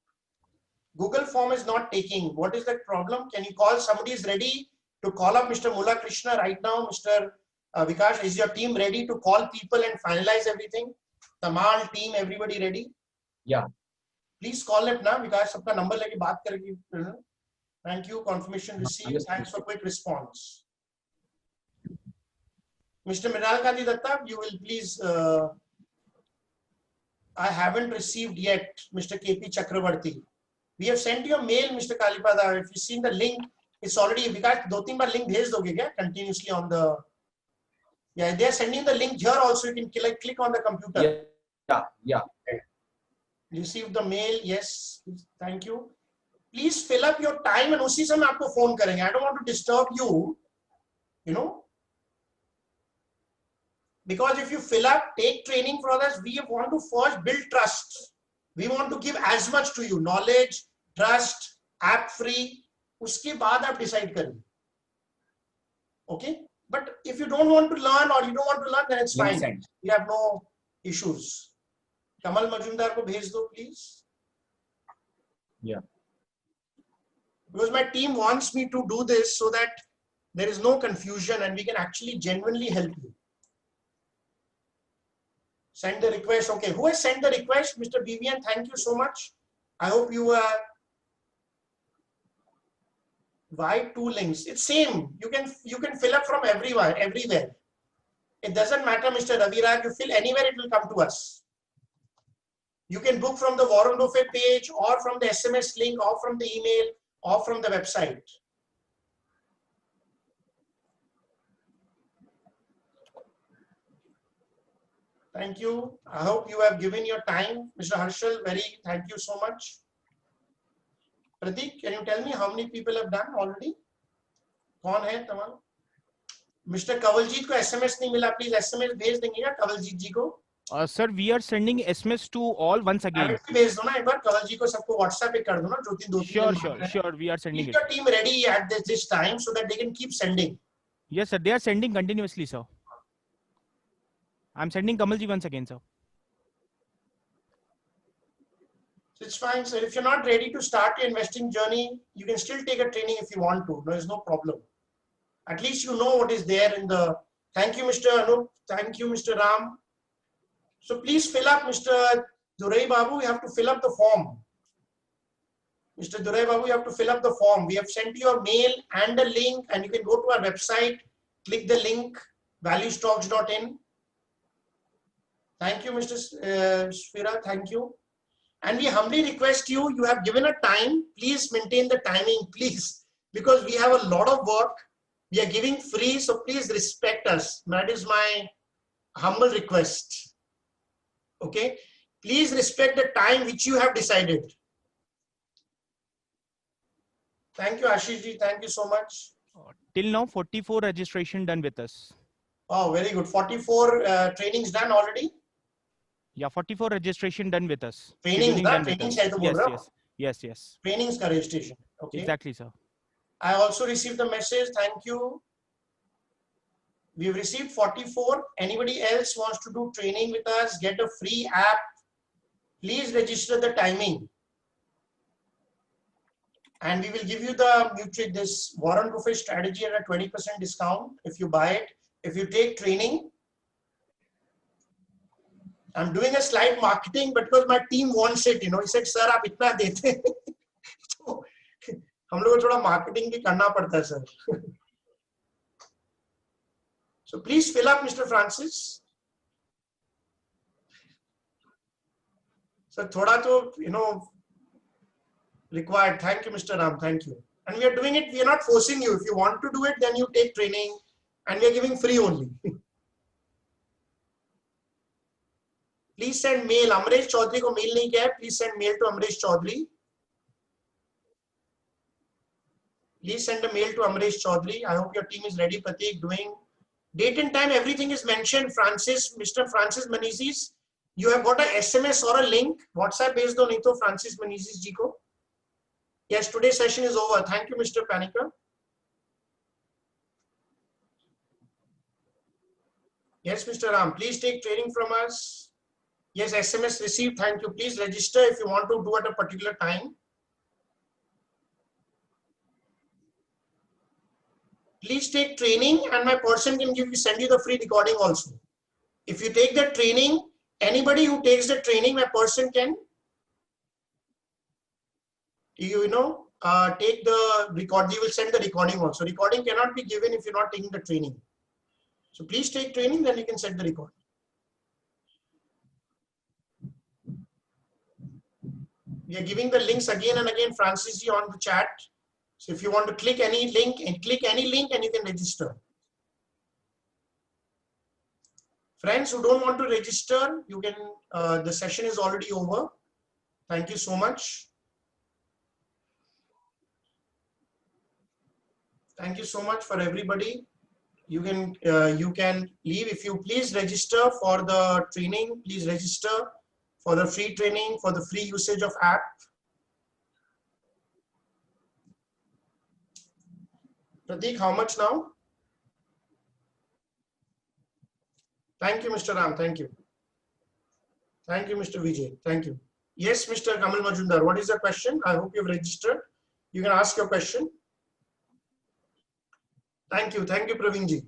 Google form is not taking. What is that problem? Can you call? Somebody is ready to call up Mr. Mula Krishna right now. Mr. Vikash, is your team ready to call people and finalize everything? Tamal team, everybody ready? Yeah. Please call it now. Vikash, सबका number लेके बात करेगी. Thank you. Confirmation received. Thanks for quick response. Mr. Mrinal Gandhi Datta, you will please. I haven't received yet, Mr. KP Chakravarti. We have sent you a mail, Mr. Kalipada. If you've seen the link, it's already. Because 2-3 bar link भेज दोगे क्या? Continuously on the. Yeah, they are sending the link here also. You can click on the computer. Yeah. Receive the mail. Yes, thank you. Please fill up your time and उसी समय आपको phone करेंगे. I don't want to disturb you. You know. Because if you fill up, take training from us, we want to first build trust. We want to give as much to you, knowledge, trust, app free. उसके बाद आप decide करें. Okay? But if you don't want to learn or you don't want to learn, then it's Link fine. sent. We have no issues. Kamal Majumdar को भेज दो, please. Yeah. Because my team wants me to do this so that there is no confusion and we can actually genuinely help you. Send the request. Okay, who has sent the request? Mr. Vivian, thank you so much. I hope you why 2 links? It's same. You can fill up from everywhere. It doesn't matter, Mr. Raviraj. You fill anywhere, it will come to us. You can book from the Warren Buffett page or from the SMS link or from the email or from the website. Thank you. I hope you have given your time. Mr. Harshal, thank you so much. Pratik, can you tell me how many people have done already? कौन है तमाम? Mr. Kavaljeet को SMS नहीं मिला, please SMS भेज देंगे क्या Kavaljeet जी को? Sir, we are sending SMS to all once again. भेज दो ना एक बार कवल जी को सबको WhatsApp पे कर दो ना जो 2-3 Sure, we are sending Keep it. your team ready at this time so that they can keep sending. Yes, sir, they are sending continuously, sir. I'm sending Kamalji once again, sir. So it's fine, sir. If you're not ready to start your investing journey, you can still take a training if you want to. There is no problem. At least you know what is there in the. Thank you, Mr. Anup. Thank you, Mr. Ram. So please fill up, Mr. Durai Babu. You have to fill up the form. Mr. Durai Babu, you have to fill up the form. We have sent you a mail and a link, and you can go to our website, click the link, valuestocks.in. Thank you, Mr. Sfira. Thank you. And we humbly request you, you have given a time, please maintain the timing, please, because we have a lot of work. We are giving free, so please respect us. That is my humble request. Okay. Please respect the time which you have decided. Thank you, Ashish ji. Thank you so much. Till now, 44 registration done with us. Oh, very good. 44 trainings done already. Yeah, 44 registration done with us. Trainings Scheduling done with trainings us. hai to bol raha ho? Yes. Trainings ka registration. Okay. Exactly, sir. I also received the message. Thank you. We've received 44. Anybody else wants to do training with us, get a free app, please register the timing. And we will give you this Warren Buffett strategy at a 20% discount if you buy it. If you take training, I'm doing a slight marketing because my team wants it. You know, he said, "Sir, आप इतना देते." तो हम लोगों को थोड़ा marketing भी करना पड़ता है, sir. So please fill up, Mr. Francis. So thoda to, required. Thank you, Mr. Ram. Thank you. And we are doing it. We are not forcing you. If you want to do it, then you take training, and we are giving free only. Please send mail. Amresh Chaudhary को mail नहीं किया है. Please send mail to Amresh Chaudhary. Please send a mail to Amresh Chaudhary. I hope your team is ready. Prateek, doing date and time, everything is mentioned. Francis, Mr. Francis Menezes, you have got a SMS or a link. WhatsApp based on it, Francis Menezes ji ko. Yes, today's session is over. Thank you, Mr. Panicker. Yes, Mr. Ram, please take training from us. Yes, SMS received. Thank you. Please register if you want to do at a particular time. Please take training and my person can send you the free recording also. If you take the training, anybody who takes the training, my person can, take the record. You will send the recording also. Recording cannot be given if you're not taking the training. So please take training, then you can send the recording. We are giving the links again and again, Francis ji, on the chat. So if you want to click any link and you can register. Friends who don't want to register, you can, the session is already over. Thank you so much. Thank you so much for everybody. You can leave. If you please register for the training, please register for the free training, for the free usage of app. Prateek, how much now? Thank you, Mr. Ram. Thank you. Thank you, Mr. Vijay. Thank you. Yes, Mr. Kamal Majumdar. What is the question? I hope you've registered. You can ask your question. Thank you. Thank you, Praveen ji.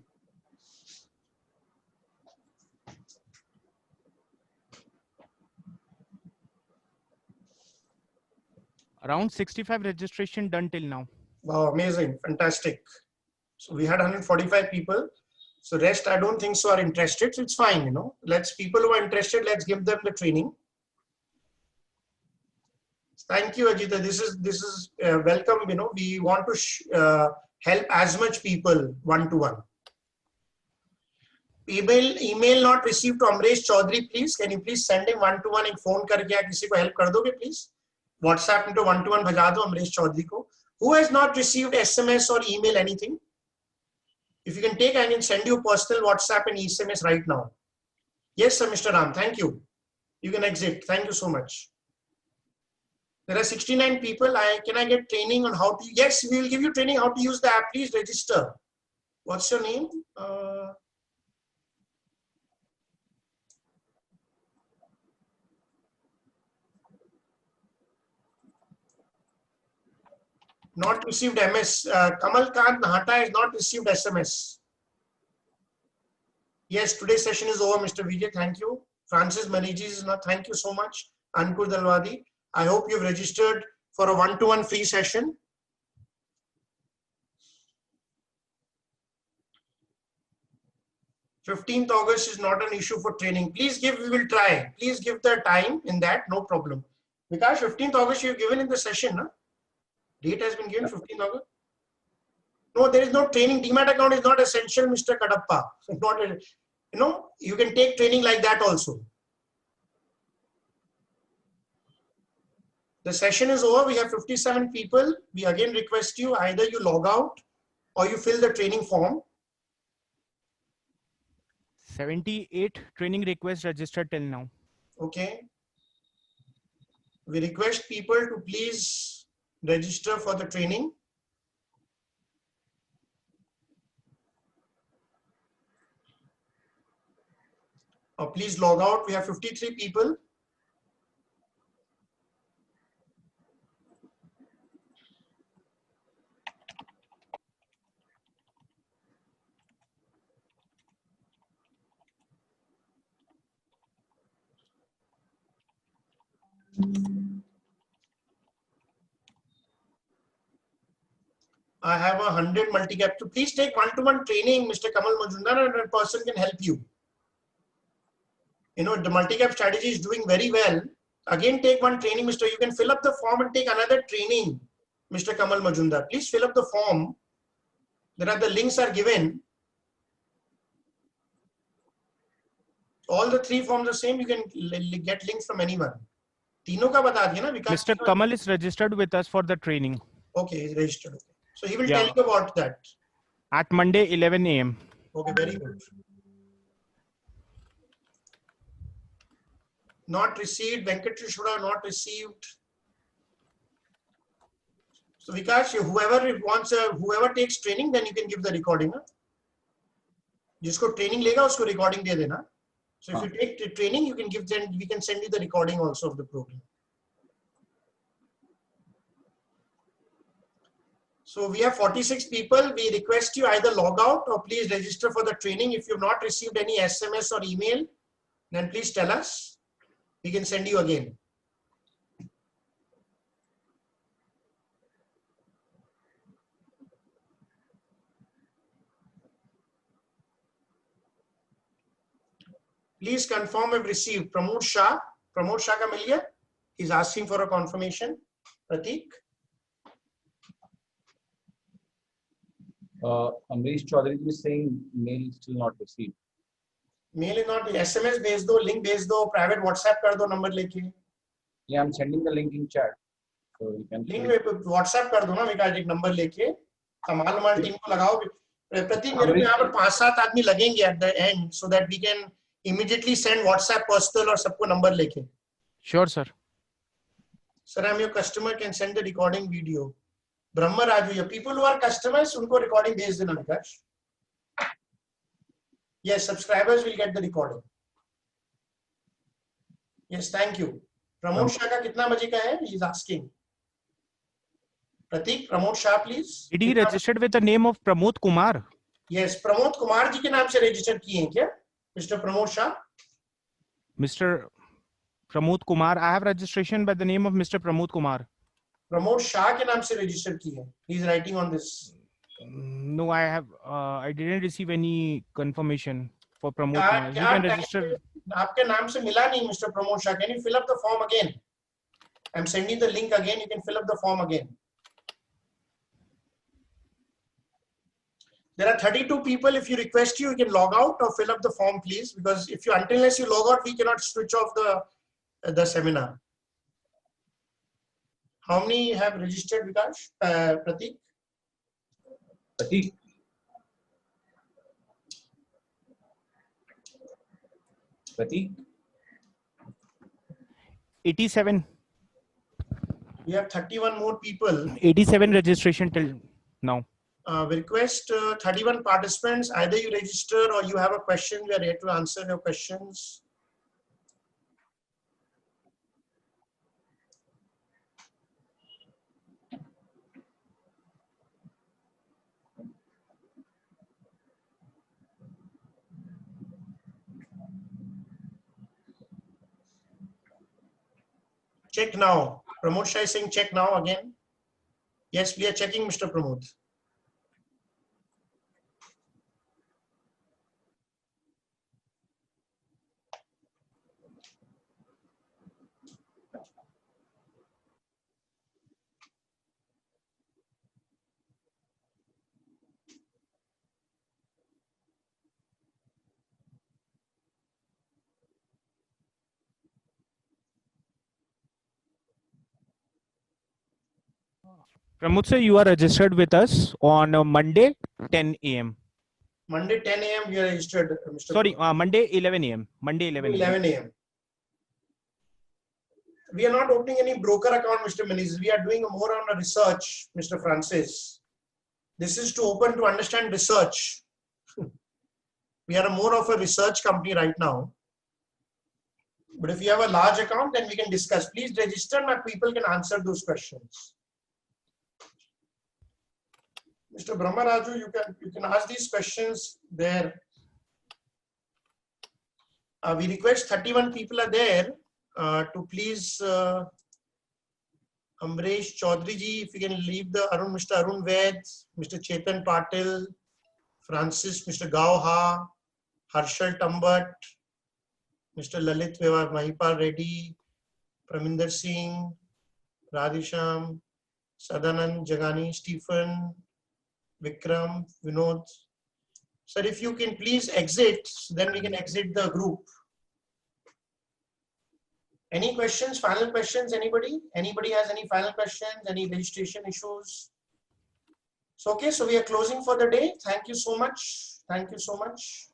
Around 65 registration done till now. Wow, amazing. Fantastic. So we had 145 people. So rest, I don't think so are interested. So it's fine, you know. Let's people who are interested, let's give them the training. Thank you, Ajita. This is welcome. You know, we want to help as much people one-to-one. Email not received to Amresh Chaudhary, please. Can you please send him one-to-one and phone karke aap kisi ko help kar doge, please? WhatsApp into one-to-one bhaja do Amresh Chaudhary ko. Who has not received SMS or email anything? If you can take, I can send you personal WhatsApp and SMS right now. Yes, sir, Mr. Ram. Thank you. You can exit. Thank you so much. There are 69 people. Can I get training on how to? Yes, we will give you training how to use the app. Please register. What's your name? Not received MS. Kamal Kant Nahata has not received SMS. Yes, today's session is over, Mr. Vijay. Thank you. Francis Menezes is not. Thank you so much. Ankur Dalwadi. I hope you've registered for a one-to-one free session. August 15th is not an issue for training. Please give, we will try. Please give the time in that, no problem. Because August 15th you've given in the session, no? Date has been given 15th August. No, there is no training. Demat account is not essential, Mr. Kadappa. Not, you know, you can take training like that also. The session is over. We have 57 people. We again request you, either you log out or you fill the training form. 78 training requests registered till now. Okay. We request people to please register for the training. Or please log out. We have 53 people. I have 100 multi-cap. So please take one-to-one training, Mr. Kamal Majumdar, and a person can help you. You know, the multi-cap strategy is doing very well. Again, take one training, Mr. You can fill up the form and take another training, Mr. Kamal Majumdar. Please fill up the form. There are the links are given. All the three forms are same. You can get links from anyone. Tino ka bata diya na, Mr. Kamal is registered with us for the training. Okay, he's registered. Okay. So he will Yeah. tell you about that. At Monday, 11 a.m. Okay, very good. Not received. Venkateshwara not received. So Vikash, whoever takes training, then you can give the recording. Huh? जिसको training लेगा उसको recording दे देना. So if you take the training, you can give them. We can send you the recording also of the program. So we have 46 people. We request you either log out or please register for the training. If you've not received any SMS or email, then please tell us. We can send you again. Please confirm if received. Pramod Shah ka mil gaya? He's asking for a confirmation. Pratik? Amrish Chaudhary is saying mail still not received. Mail is not. SMS भेज दो, link भेज दो, private WhatsApp कर दो number लेके. Yeah, I'm sending the link in chat. So you can. Link में WhatsApp कर दो ना विकास एक number लेके. कमाल टीम को लगाओ. प्रतीक मेरे को यहाँ पर 5-7 आदमी लगेंगे at the end so that we can immediately send WhatsApp personal और सबको number लेके. Sure, sir. Sir, I'm your customer. Can send the recording video. Brahma Raju, your people who are customers, उनको recording भेज देना विकास. Yes, subscribers will get the recording. Yes, thank you. Pramod Shah का कितना बजे का है? He is asking. Pratik, Pramod Shah, please. Did he registered with the name of Pramod Kumar? Yes, Pramod Kumar जी के नाम से register किए हैं क्या? Mr. Pramod Shah. Mr. Pramod Kumar. I have registration by the name of Mr. Pramod Kumar. Pramod Shah के नाम से register किए हैं. He is writing on this. No, I have. I didn't receive any confirmation for Pramod Kumar. You can register. आपके नाम से मिला नहीं Mr. Pramod Shah. Can you fill up the form again? I'm sending the link again. You can fill up the form again. There are 32 people. If you request you can log out or fill up the form, please. Because if you, unless you log out, we cannot switch off the seminar. How many have registered, Vikash? Pratik? Pratik. Pratik. 87. We have 31 more people. 87 registration till now. We request 31 participants. Either you register or you have a question. We are here to answer your questions. Check now. Pramod Shah is saying check now again. Yes, we are checking, Mr. Pramod. Pramod sir, you are registered with us on Monday 10 a.m. Monday 10 a.m. we are registered, Mr. Sorry, Monday 11 a.m. Monday 11 a.m. 11 a.m. We are not opening any broker account, Mr. Menezes. We are doing more on a research, Mr. Francis. This is to open to understand research. We are more of a research company right now. But if you have a large account, then we can discuss. Please register, my people can answer those questions. Mr. Brahma Raju, you can ask these questions there. We request 31 people are there to please Amresh Chaudhary ji, if you can leave the Mr. Arun Ved, Mr. Chetan Patil, Francis, Mr. Gauha, Harshal Tambat, Mr. Lalit Veva, Mahipal Reddy, Praminder Singh, Radhisham, Sadanand Jagani, Stephen, Vikram, Vinod. Sir, if you can please exit, then we can exit the group. Any questions, final questions, anybody? Anybody has any final questions, any registration issues? So, okay, so we are closing for the day. Thank you so much. Thank you so much.